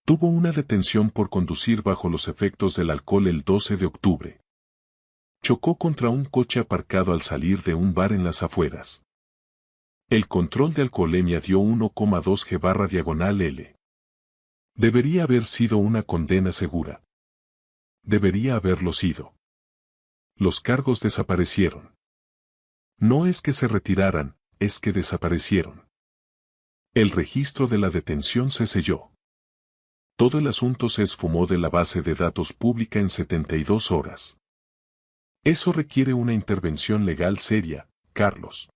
Tuvo una detención por conducir bajo los efectos del alcohol el 12 de octubre. Chocó contra un coche aparcado al salir de un bar en las afueras. El control de alcoholemia dio 1,2 G/L. Debería haber sido una condena segura. Debería haberlo sido. Los cargos desaparecieron. No es que se retiraran, es que desaparecieron. El registro de la detención se selló. Todo el asunto se esfumó de la base de datos pública en 72 horas. Eso requiere una intervención legal seria, Carlos.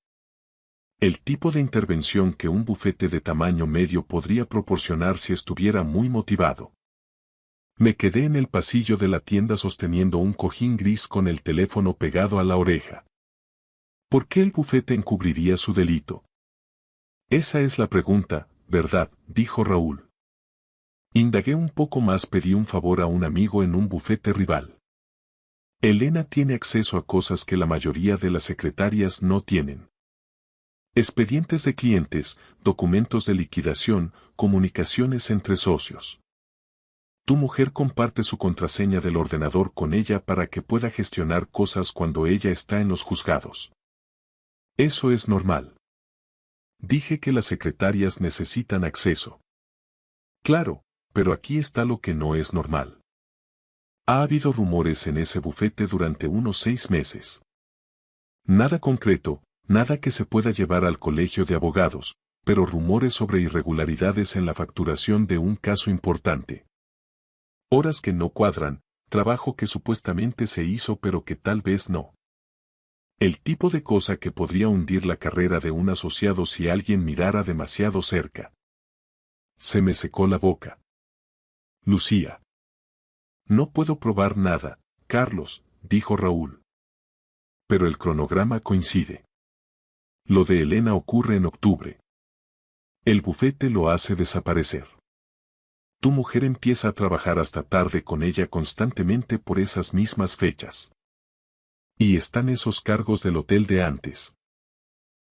El tipo de intervención que un bufete de tamaño medio podría proporcionar si estuviera muy motivado. Me quedé en el pasillo de la tienda sosteniendo un cojín gris con el teléfono pegado a la oreja. ¿Por qué el bufete encubriría su delito? Esa es la pregunta, ¿verdad?, dijo Raúl. Indagué un poco más, pedí un favor a un amigo en un bufete rival. Elena tiene acceso a cosas que la mayoría de las secretarias no tienen. Expedientes de clientes, documentos de liquidación, comunicaciones entre socios. Tu mujer comparte su contraseña del ordenador con ella para que pueda gestionar cosas cuando ella está en los juzgados. Eso es normal. Dije que las secretarias necesitan acceso. Claro, pero aquí está lo que no es normal. Ha habido rumores en ese bufete durante unos 6 meses. Nada concreto, nada que se pueda llevar al colegio de abogados, pero rumores sobre irregularidades en la facturación de un caso importante. Horas que no cuadran, trabajo que supuestamente se hizo pero que tal vez no. El tipo de cosa que podría hundir la carrera de un asociado si alguien mirara demasiado cerca. Se me secó la boca. Lucía. No puedo probar nada, Carlos, dijo Raúl. Pero el cronograma coincide. Lo de Elena ocurre en octubre. El bufete lo hace desaparecer. Tu mujer empieza a trabajar hasta tarde con ella constantemente por esas mismas fechas. Y están esos cargos del hotel de antes.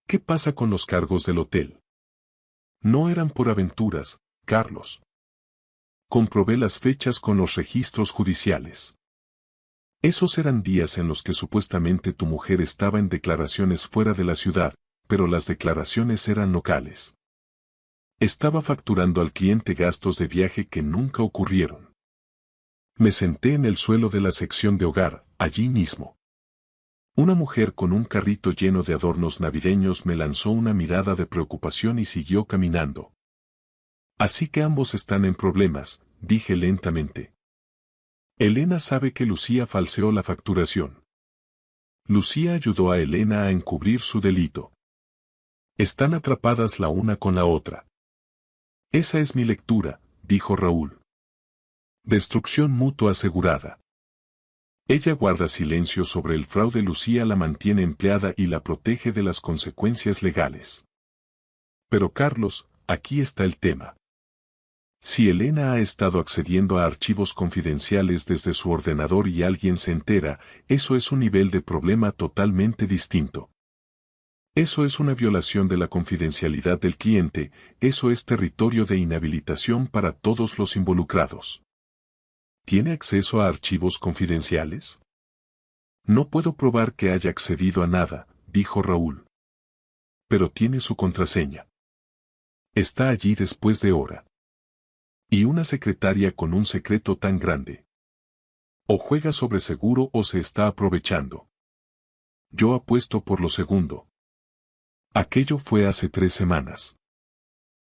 ¿Qué pasa con los cargos del hotel? No eran por aventuras, Carlos. Comprobé las fechas con los registros judiciales. Esos eran días en los que supuestamente tu mujer estaba en declaraciones fuera de la ciudad, pero las declaraciones eran locales. Estaba facturando al cliente gastos de viaje que nunca ocurrieron. Me senté en el suelo de la sección de hogar, allí mismo. Una mujer con un carrito lleno de adornos navideños me lanzó una mirada de preocupación y siguió caminando. Así que ambos están en problemas, dije lentamente. Elena sabe que Lucía falseó la facturación. Lucía ayudó a Elena a encubrir su delito. Están atrapadas la una con la otra. Esa es mi lectura, dijo Raúl. Destrucción mutua asegurada. Ella guarda silencio sobre el fraude. Lucía la mantiene empleada y la protege de las consecuencias legales. Pero Carlos, aquí está el tema. Si Elena ha estado accediendo a archivos confidenciales desde su ordenador y alguien se entera, eso es un nivel de problema totalmente distinto. Eso es una violación de la confidencialidad del cliente, eso es territorio de inhabilitación para todos los involucrados. ¿Tiene acceso a archivos confidenciales? No puedo probar que haya accedido a nada, dijo Raúl. Pero tiene su contraseña. Está allí después de hora. Y una secretaria con un secreto tan grande. O juega sobre seguro o se está aprovechando. Yo apuesto por lo segundo. Aquello fue hace 3 semanas.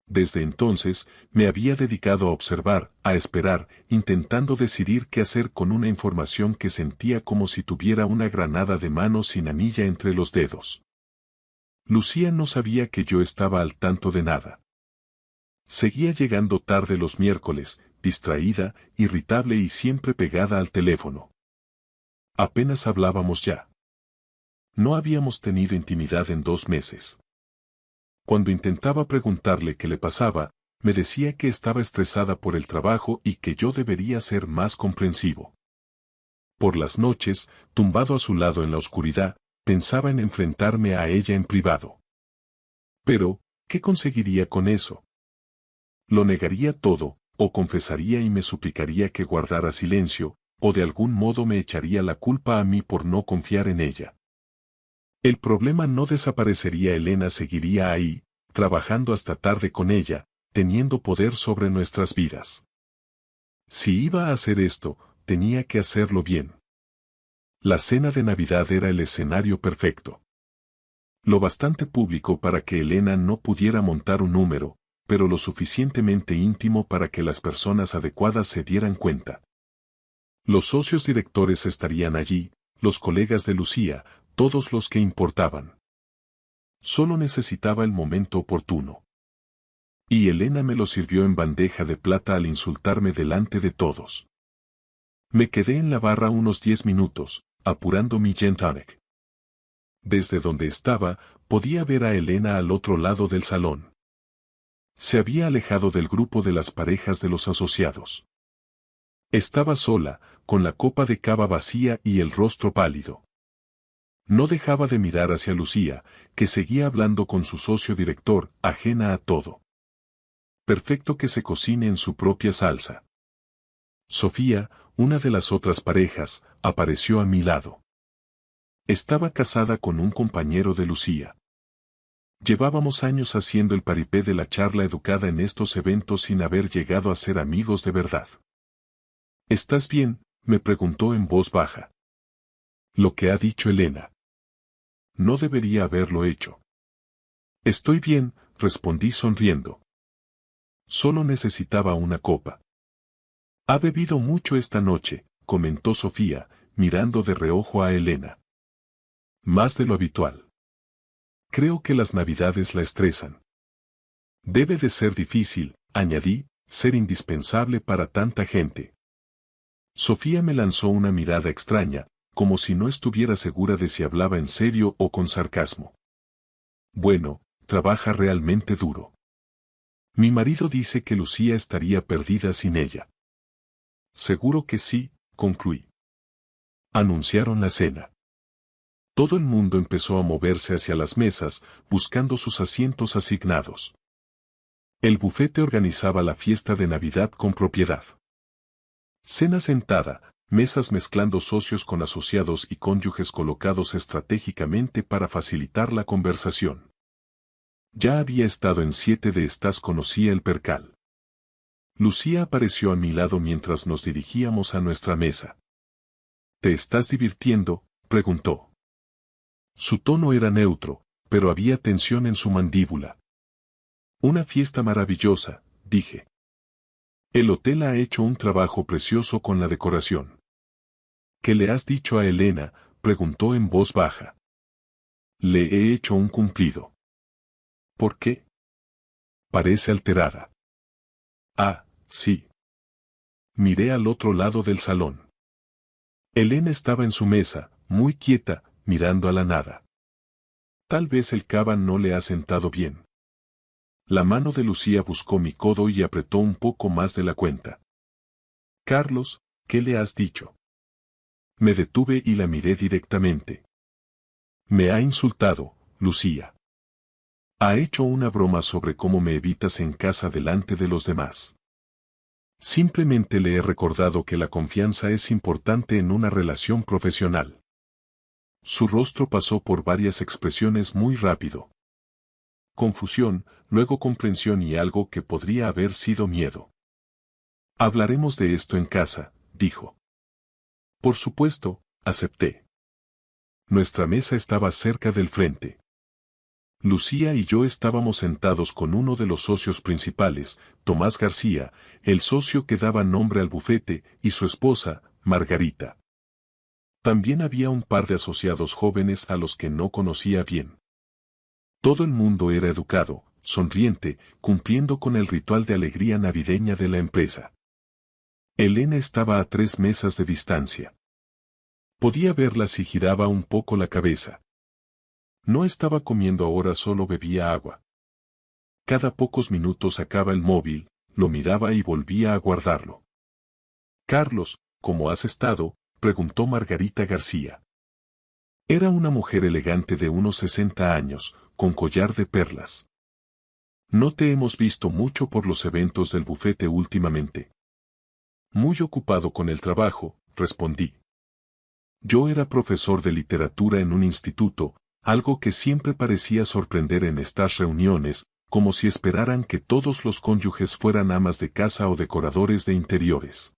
Desde entonces, me había dedicado a observar, a esperar, intentando decidir qué hacer con una información que sentía como si tuviera una granada de mano sin anilla entre los dedos. Lucía no sabía que yo estaba al tanto de nada. Seguía llegando tarde los miércoles, distraída, irritable y siempre pegada al teléfono. Apenas hablábamos ya. No habíamos tenido intimidad en 2 meses. Cuando intentaba preguntarle qué le pasaba, me decía que estaba estresada por el trabajo y que yo debería ser más comprensivo. Por las noches, tumbado a su lado en la oscuridad, pensaba en enfrentarme a ella en privado. Pero, ¿qué conseguiría con eso? Lo negaría todo, o confesaría y me suplicaría que guardara silencio, o de algún modo me echaría la culpa a mí por no confiar en ella. El problema no desaparecería. Elena seguiría ahí, trabajando hasta tarde con ella, teniendo poder sobre nuestras vidas. Si iba a hacer esto, tenía que hacerlo bien. La cena de Navidad era el escenario perfecto. Lo bastante público para que Elena no pudiera montar un número, pero lo suficientemente íntimo para que las personas adecuadas se dieran cuenta. Los socios directores estarían allí, los colegas de Lucía, todos los que importaban. Solo necesitaba el momento oportuno. Y Elena me lo sirvió en bandeja de plata al insultarme delante de todos. Me quedé en la barra unos 10 minutos, apurando mi gin tonic. Desde donde estaba, podía ver a Elena al otro lado del salón. Se había alejado del grupo de las parejas de los asociados. Estaba sola, con la copa de cava vacía y el rostro pálido. No dejaba de mirar hacia Lucía, que seguía hablando con su socio director, ajena a todo. Perfecto que se cocine en su propia salsa. Sofía, una de las otras parejas, apareció a mi lado. Estaba casada con un compañero de Lucía. Llevábamos años haciendo el paripé de la charla educada en estos eventos sin haber llegado a ser amigos de verdad. ¿Estás bien?, me preguntó en voz baja. Lo que ha dicho Elena. No debería haberlo hecho. Estoy bien, respondí sonriendo. Solo necesitaba una copa. Ha bebido mucho esta noche, comentó Sofía, mirando de reojo a Elena. Más de lo habitual. Creo que las Navidades la estresan. Debe de ser difícil, añadí, ser indispensable para tanta gente. Sofía me lanzó una mirada extraña, como si no estuviera segura de si hablaba en serio o con sarcasmo. Bueno, trabaja realmente duro. Mi marido dice que Lucía estaría perdida sin ella. Seguro que sí, concluí. Anunciaron la cena. Todo el mundo empezó a moverse hacia las mesas, buscando sus asientos asignados. El bufete organizaba la fiesta de Navidad con propiedad. Cena sentada, mesas mezclando socios con asociados y cónyuges colocados estratégicamente para facilitar la conversación. Ya había estado en 7 de estas, conocía el percal. Lucía apareció a mi lado mientras nos dirigíamos a nuestra mesa. ¿Te estás divirtiendo?, preguntó. Su tono era neutro, pero había tensión en su mandíbula. Una fiesta maravillosa, dije. El hotel ha hecho un trabajo precioso con la decoración. ¿Qué le has dicho a Elena?, preguntó en voz baja. Le he hecho un cumplido. ¿Por qué? Parece alterada. Ah, Sí. Miré al otro lado del salón. Elena estaba en su mesa, muy quieta, mirando a la nada. Tal vez el cava no le ha sentado bien. La mano de Lucía buscó mi codo y apretó un poco más de la cuenta. Carlos, ¿qué le has dicho? Me detuve y la miré directamente. Me ha insultado, Lucía. Ha hecho una broma sobre cómo me evitas en casa delante de los demás. Simplemente le he recordado que la confianza es importante en una relación profesional. Su rostro pasó por varias expresiones muy rápido. Confusión, luego comprensión y algo que podría haber sido miedo. Hablaremos de esto en casa, dijo. Por supuesto, acepté. Nuestra mesa estaba cerca del frente. Lucía y yo estábamos sentados con uno de los socios principales, Tomás García, el socio que daba nombre al bufete, y su esposa, Margarita. También había un par de asociados jóvenes a los que no conocía bien. Todo el mundo era educado, sonriente, cumpliendo con el ritual de alegría navideña de la empresa. Elena estaba a 3 mesas de distancia. Podía verla si giraba un poco la cabeza. No estaba comiendo ahora, solo bebía agua. Cada pocos minutos sacaba el móvil, lo miraba y volvía a guardarlo. Carlos, ¿cómo has estado?, preguntó Margarita García. Era una mujer elegante de unos 60 años, con collar de perlas. No te hemos visto mucho por los eventos del bufete últimamente. Muy ocupado con el trabajo, respondí. Yo era profesor de literatura en un instituto, algo que siempre parecía sorprender en estas reuniones, como si esperaran que todos los cónyuges fueran amas de casa o decoradores de interiores.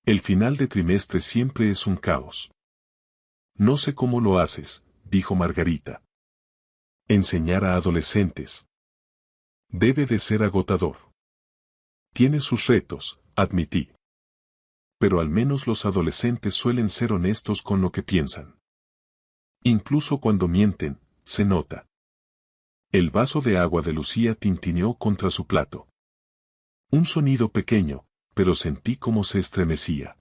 El final de trimestre siempre es un caos. No sé cómo lo haces, dijo Margarita. Enseñar a adolescentes. Debe de ser agotador. Tiene sus retos, admití. Pero al menos los adolescentes suelen ser honestos con lo que piensan. Incluso cuando mienten, se nota. El vaso de agua de Lucía tintineó contra su plato. Un sonido pequeño, pero sentí cómo se estremecía.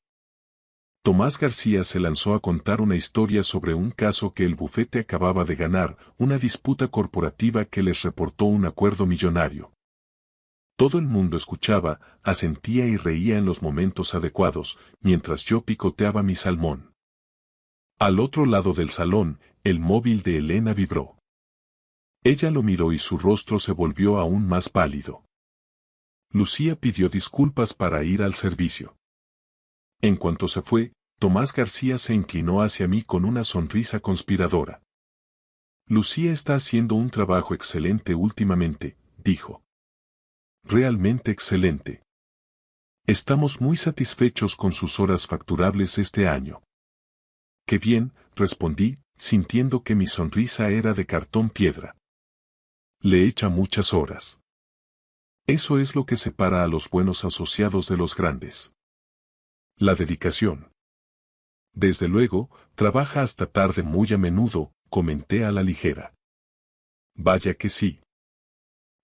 Tomás García se lanzó a contar una historia sobre un caso que el bufete acababa de ganar, una disputa corporativa que les reportó un acuerdo millonario. Todo el mundo escuchaba, asentía y reía en los momentos adecuados, mientras yo picoteaba mi salmón. Al otro lado del salón, el móvil de Elena vibró. Ella lo miró y su rostro se volvió aún más pálido. Lucía pidió disculpas para ir al servicio. En cuanto se fue, Tomás García se inclinó hacia mí con una sonrisa conspiradora. Lucía está haciendo un trabajo excelente últimamente, dijo. Realmente excelente. Estamos muy satisfechos con sus horas facturables este año. Qué bien, respondí, sintiendo que mi sonrisa era de cartón piedra. Le echa muchas horas. Eso es lo que separa a los buenos asociados de los grandes. La dedicación. Desde luego, trabaja hasta tarde muy a menudo, comenté a la ligera. Vaya que sí.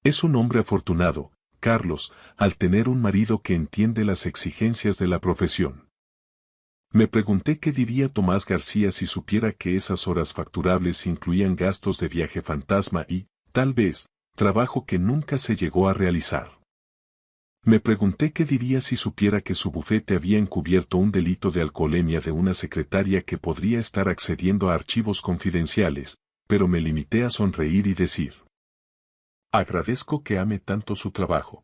Es un hombre afortunado, Carlos, al tener un marido que entiende las exigencias de la profesión. Me pregunté qué diría Tomás García si supiera que esas horas facturables incluían gastos de viaje fantasma y, tal vez, trabajo que nunca se llegó a realizar. Me pregunté qué diría si supiera que su bufete había encubierto un delito de alcoholemia de una secretaria que podría estar accediendo a archivos confidenciales, pero me limité a sonreír y decir: agradezco que ame tanto su trabajo.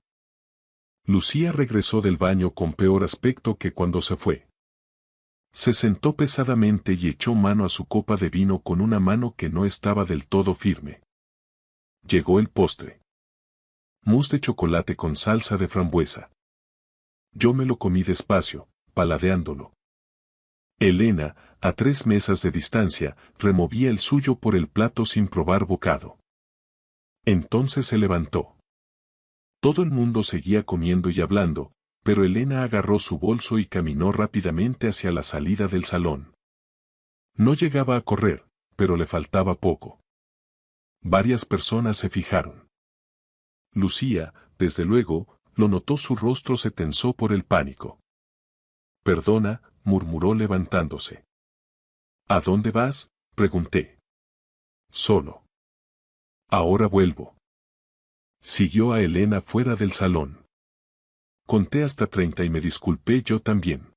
Lucía regresó del baño con peor aspecto que cuando se fue. Se sentó pesadamente y echó mano a su copa de vino con una mano que no estaba del todo firme. Llegó el postre. Mousse de chocolate con salsa de frambuesa. Yo me lo comí despacio, paladeándolo. Elena, a 3 mesas de distancia, removía el suyo por el plato sin probar bocado. Entonces se levantó. Todo el mundo seguía comiendo y hablando, pero Elena agarró su bolso y caminó rápidamente hacia la salida del salón. No llegaba a correr, pero le faltaba poco. Varias personas se fijaron. Lucía, desde luego, Lo notó, su rostro se tensó por el pánico. Perdona, murmuró levantándose. ¿A dónde vas?, pregunté. Solo. Ahora vuelvo. Siguió a Elena fuera del salón. Conté hasta 30 y me disculpé yo también.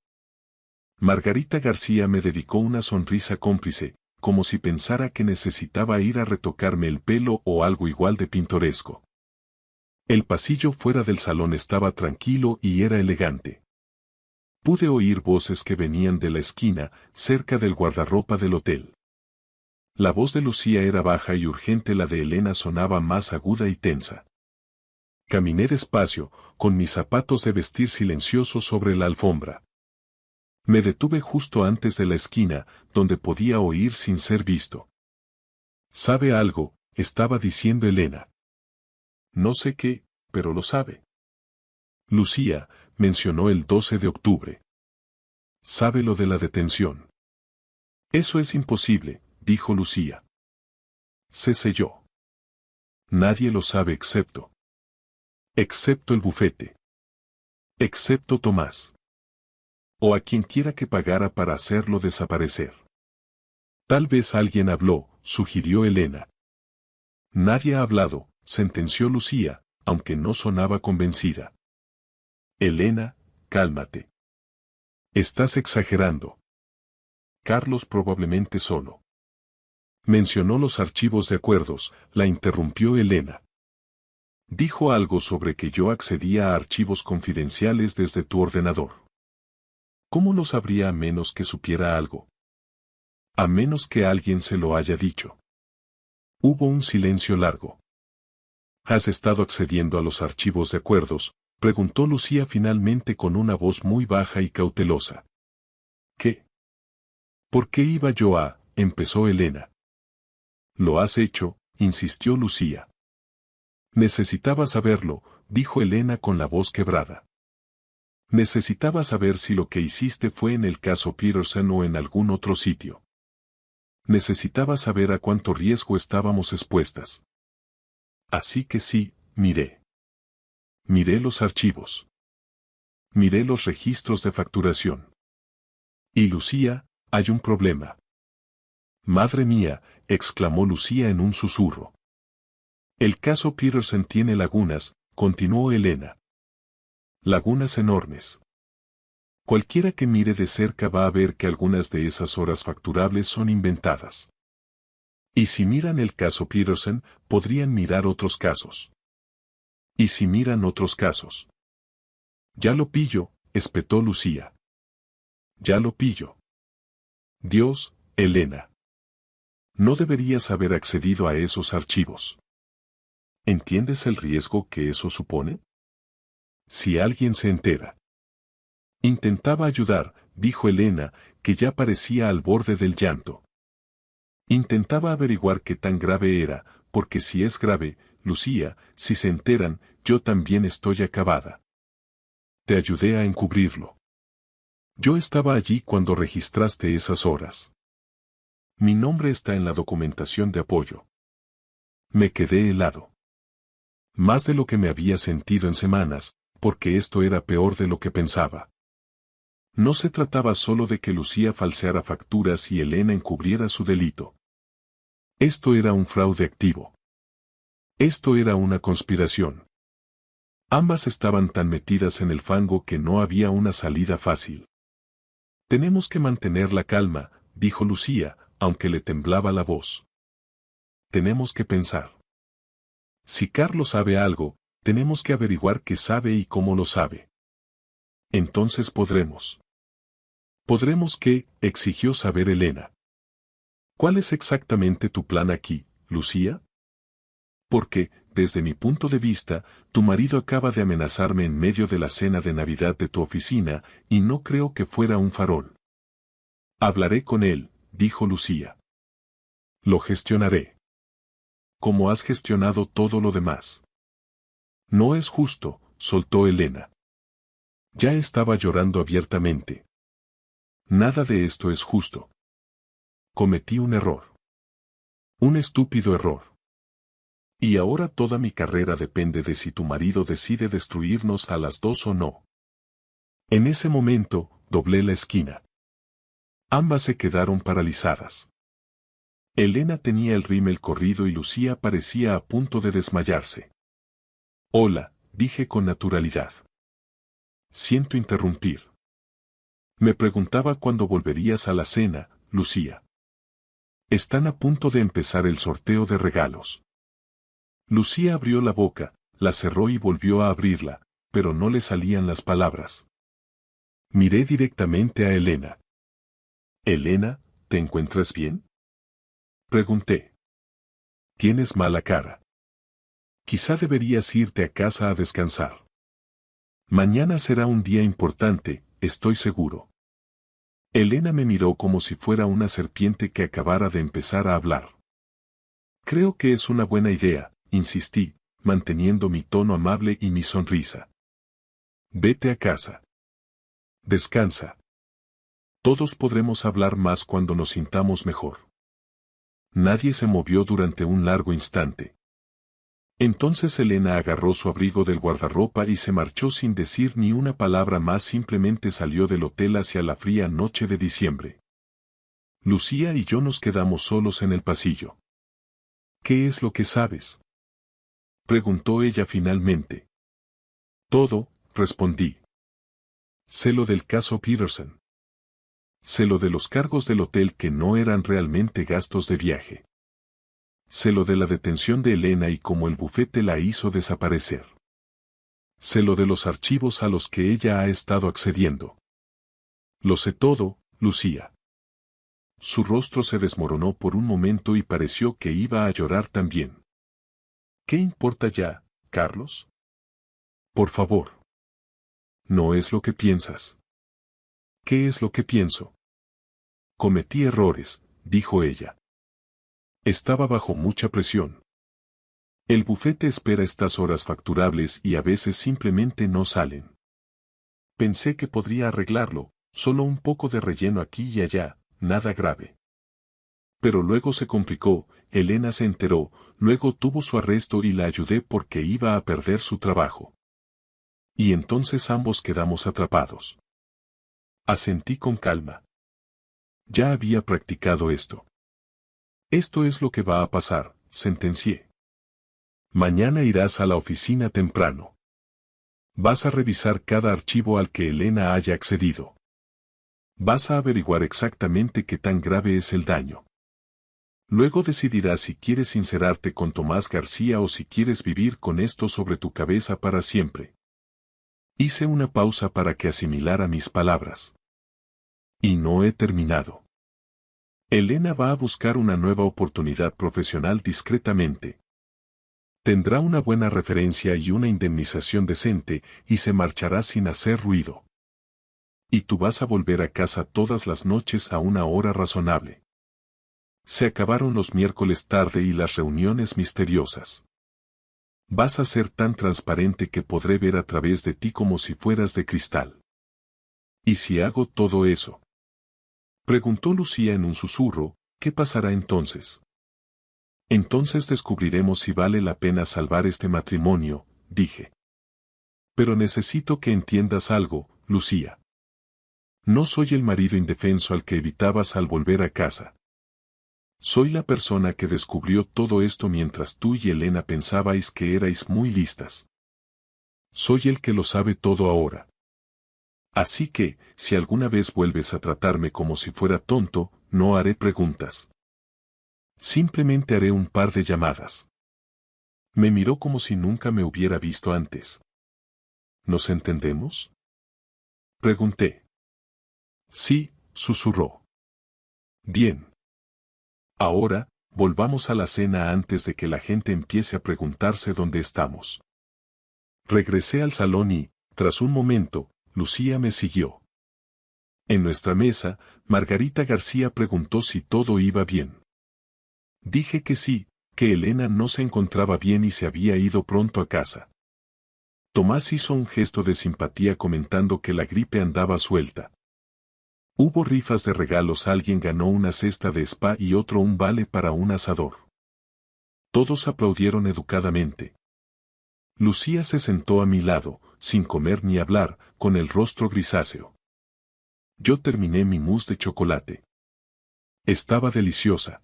Margarita García me dedicó una sonrisa cómplice, como si pensara que necesitaba ir a retocarme el pelo o algo igual de pintoresco. El pasillo fuera del salón estaba tranquilo y era elegante. Pude oír voces que venían de la esquina, cerca del guardarropa del hotel. La voz de Lucía era baja y urgente, la de Elena sonaba más aguda y tensa. Caminé despacio, con mis zapatos de vestir silenciosos sobre la alfombra. Me detuve justo antes de la esquina, donde podía oír sin ser visto. «¿Sabe algo?», estaba diciendo Elena. «No sé qué, pero lo sabe». Lucía mencionó el 12 de octubre. «¿Sabe lo de la detención?». «Eso es imposible», dijo Lucía. «Sé yo. Nadie lo sabe excepto el bufete. Excepto Tomás. O a quien quiera que pagara para hacerlo desaparecer». «Tal vez alguien habló», sugirió Elena. «Nadie ha hablado», sentenció Lucía, aunque no sonaba convencida. «Elena, cálmate. Estás exagerando. Carlos probablemente solo». Mencionó los archivos de acuerdos, la interrumpió Elena. Dijo algo sobre que yo accedía a archivos confidenciales desde tu ordenador. ¿Cómo lo sabría a menos que supiera algo? A menos que alguien se lo haya dicho. Hubo un silencio largo. ¿Has estado accediendo a los archivos de acuerdos?, preguntó Lucía finalmente con una voz muy baja y cautelosa. ¿Qué? ¿Por qué iba yo a...? Empezó Elena. Lo has hecho, insistió Lucía. Necesitaba saberlo, dijo Elena con la voz quebrada. Necesitaba saber si lo que hiciste fue en el caso Peterson o en algún otro sitio. Necesitaba saber a cuánto riesgo estábamos expuestas. Así que sí, miré. Miré los archivos. Miré los registros de facturación. Y Lucía, hay un problema. Madre mía, exclamó Lucía en un susurro. El caso Peterson tiene lagunas, continuó Elena. Lagunas enormes. Cualquiera que mire de cerca va a ver que algunas de esas horas facturables son inventadas. Y si miran el caso Peterson, podrían mirar otros casos. Y si miran otros casos. Ya lo pillo, espetó Lucía. Ya lo pillo. Dios, Elena. No deberías haber accedido a esos archivos. ¿Entiendes el riesgo que eso supone? Si alguien se entera. Intentaba ayudar, dijo Elena, que ya parecía al borde del llanto. Intentaba averiguar qué tan grave era, porque si es grave, Lucía, si se enteran, yo también estoy acabada. Te ayudé a encubrirlo. Yo estaba allí cuando registraste esas horas. Mi nombre está en la documentación de apoyo. Me quedé helado. Más de lo que me había sentido en semanas, porque esto era peor de lo que pensaba. No se trataba solo de que Lucía falseara facturas y Elena encubriera su delito. Esto era un fraude activo. Esto era una conspiración. Ambas estaban tan metidas en el fango que no había una salida fácil. Tenemos que mantener la calma, dijo Lucía, aunque le temblaba la voz. Tenemos que pensar. Si Carlos sabe algo, tenemos que averiguar qué sabe y cómo lo sabe. Entonces podremos. ¿Podremos qué?, exigió saber Elena. ¿Cuál es exactamente tu plan aquí, Lucía? Porque, desde mi punto de vista, tu marido acaba de amenazarme en medio de la cena de Navidad de tu oficina, y no creo que fuera un farol. Hablaré con él, dijo Lucía. Lo gestionaré. Como has gestionado todo lo demás. No es justo, soltó Elena. Ya estaba llorando abiertamente. Nada de esto es justo. Cometí un error. Un estúpido error. Y ahora toda mi carrera depende de si tu marido decide destruirnos a las dos o no. En ese momento, doblé la esquina. Ambas se quedaron paralizadas. Elena tenía el rímel corrido y Lucía parecía a punto de desmayarse. Hola, dije con naturalidad. Siento interrumpir. Me preguntaba cuándo volverías a la cena, Lucía. Están a punto de empezar el sorteo de regalos. Lucía abrió la boca, la cerró y volvió a abrirla, pero no le salían las palabras. Miré directamente a Elena. Elena, ¿te encuentras bien? Pregunté. Tienes mala cara. Quizá deberías irte a casa a descansar. Mañana será un día importante, estoy seguro. Elena me miró como si fuera una serpiente que acabara de empezar a hablar. Creo que es una buena idea, insistí, manteniendo mi tono amable y mi sonrisa. Vete a casa. Descansa. Todos podremos hablar más cuando nos sintamos mejor. Nadie se movió durante un largo instante. Entonces Elena agarró su abrigo del guardarropa y se marchó sin decir ni una palabra más, simplemente salió del hotel hacia la fría noche de diciembre. Lucía y yo nos quedamos solos en el pasillo. ¿Qué es lo que sabes?, preguntó ella finalmente. Todo, respondí. Sé lo del caso Peterson. Sé lo de los cargos del hotel que no eran realmente gastos de viaje. Sé lo de la detención de Elena y cómo el bufete la hizo desaparecer. Sé lo de los archivos a los que ella ha estado accediendo. Lo sé todo, Lucía. Su rostro se desmoronó por un momento y pareció que iba a llorar también. ¿Qué importa ya, Carlos? Por favor. No es lo que piensas. ¿Qué es lo que pienso? Cometí errores, dijo ella. Estaba bajo mucha presión. El bufete espera estas horas facturables y a veces simplemente no salen. Pensé que podría arreglarlo, solo un poco de relleno aquí y allá, nada grave. Pero luego se complicó, Elena se enteró, luego tuvo su arresto y la ayudé porque iba a perder su trabajo. Y entonces ambos quedamos atrapados. Asentí con calma. Ya había practicado esto. Esto es lo que va a pasar, sentencié. Mañana irás a la oficina temprano. Vas a revisar cada archivo al que Elena haya accedido. Vas a averiguar exactamente qué tan grave es el daño. Luego decidirás si quieres sincerarte con Tomás García o si quieres vivir con esto sobre tu cabeza para siempre. Hice una pausa para que asimilara mis palabras. Y no he terminado. Elena va a buscar una nueva oportunidad profesional discretamente. Tendrá una buena referencia y una indemnización decente, y se marchará sin hacer ruido. Y tú vas a volver a casa todas las noches a una hora razonable. Se acabaron los miércoles tarde y las reuniones misteriosas. Vas a ser tan transparente que podré ver a través de ti como si fueras de cristal. ¿Y si hago todo eso?, preguntó Lucía en un susurro. ¿Qué pasará entonces? Entonces descubriremos si vale la pena salvar este matrimonio, dije. Pero necesito que entiendas algo, Lucía. No soy el marido indefenso al que evitabas al volver a casa. Soy la persona que descubrió todo esto mientras tú y Elena pensabais que erais muy listas. Soy el que lo sabe todo ahora. Así que, si alguna vez vuelves a tratarme como si fuera tonto, no haré preguntas. Simplemente haré un par de llamadas. Me miró como si nunca me hubiera visto antes. ¿Nos entendemos?, pregunté. Sí, susurró. Bien. Ahora, volvamos a la cena antes de que la gente empiece a preguntarse dónde estamos. Regresé al salón y, tras un momento, Lucía me siguió. En nuestra mesa, Margarita García preguntó si todo iba bien. Dije que sí, que Elena no se encontraba bien y se había ido pronto a casa. Tomás hizo un gesto de simpatía comentando que la gripe andaba suelta. Hubo rifas de regalos, alguien ganó una cesta de spa y otro un vale para un asador. Todos aplaudieron educadamente. Lucía se sentó a mi lado, sin comer ni hablar, con el rostro grisáceo. Yo terminé mi mousse de chocolate. Estaba deliciosa.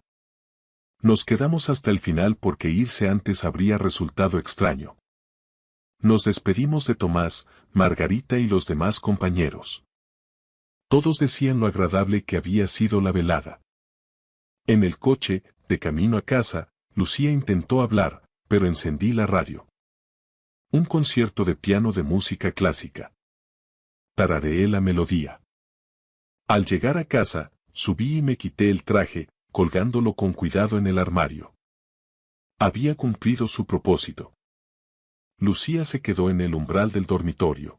Nos quedamos hasta el final porque irse antes habría resultado extraño. Nos despedimos de Tomás, Margarita y los demás compañeros. Todos decían lo agradable que había sido la velada. En el coche, de camino a casa, Lucía intentó hablar, pero encendí la radio. Un concierto de piano de música clásica. Tarareé la melodía. Al llegar a casa, subí y me quité el traje, colgándolo con cuidado en el armario. Había cumplido su propósito. Lucía se quedó en el umbral del dormitorio.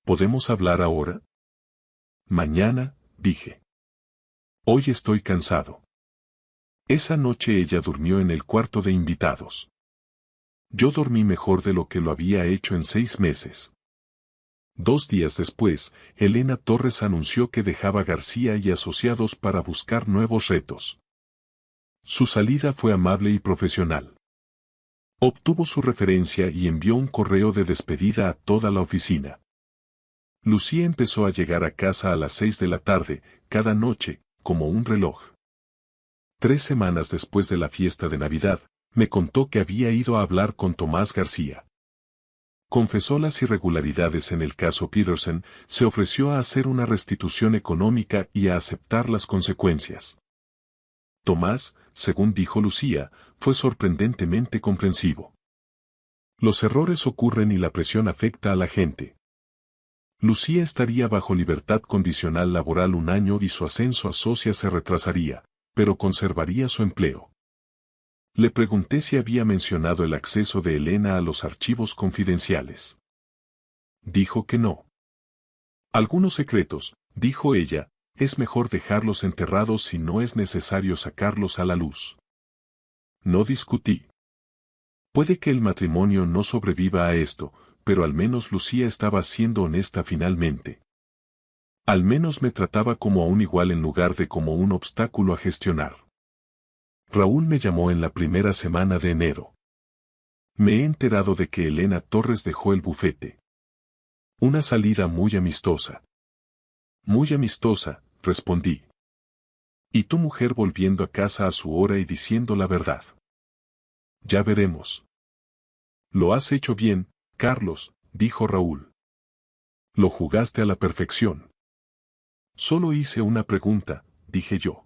¿Podemos hablar ahora? Mañana, dije. Hoy estoy cansado. Esa noche ella durmió en el cuarto de invitados. Yo dormí mejor de lo que lo había hecho en 6 meses. 2 días después, Elena Torres anunció que dejaba García y Asociados para buscar nuevos retos. Su salida fue amable y profesional. Obtuvo su referencia y envió un correo de despedida a toda la oficina. Lucía empezó a llegar a casa a las 6 de la tarde, cada noche, como un reloj. 3 semanas después de la fiesta de Navidad, me contó que había ido a hablar con Tomás García. Confesó las irregularidades en el caso Peterson, se ofreció a hacer una restitución económica y a aceptar las consecuencias. Tomás, según dijo Lucía, fue sorprendentemente comprensivo. Los errores ocurren y la presión afecta a la gente. Lucía estaría bajo libertad condicional laboral 1 año y su ascenso a socia se retrasaría, pero conservaría su empleo. Le pregunté si había mencionado el acceso de Elena a los archivos confidenciales. Dijo que no. Algunos secretos, dijo ella, es mejor dejarlos enterrados si no es necesario sacarlos a la luz. No discutí. Puede que el matrimonio no sobreviva a esto, pero al menos Lucía estaba siendo honesta finalmente. Al menos me trataba como a un igual en lugar de como un obstáculo a gestionar. Raúl me llamó en la primera semana de enero. Me he enterado de que Elena Torres dejó el bufete. Una salida muy amistosa. Muy amistosa, respondí. Y tu mujer volviendo a casa a su hora y diciendo la verdad. Ya veremos. Lo has hecho bien, Carlos, dijo Raúl. Lo jugaste a la perfección. Solo hice una pregunta, dije yo.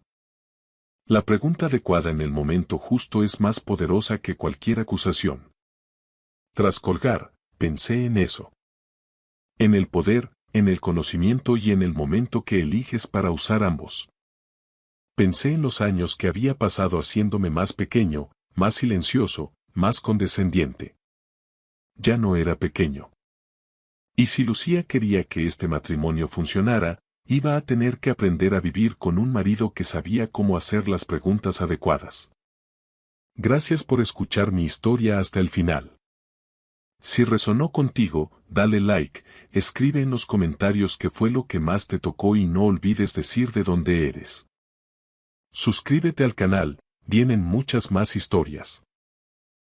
La pregunta adecuada en el momento justo es más poderosa que cualquier acusación. Tras colgar, pensé en eso. En el poder, en el conocimiento y en el momento que eliges para usar ambos. Pensé en los años que había pasado haciéndome más pequeño, más silencioso, más condescendiente. Ya no era pequeño. Y si Lucía quería que este matrimonio funcionara, iba a tener que aprender a vivir con un marido que sabía cómo hacer las preguntas adecuadas. Gracias por escuchar mi historia hasta el final. Si resonó contigo, dale like, escribe en los comentarios qué fue lo que más te tocó y no olvides decir de dónde eres. Suscríbete al canal, vienen muchas más historias.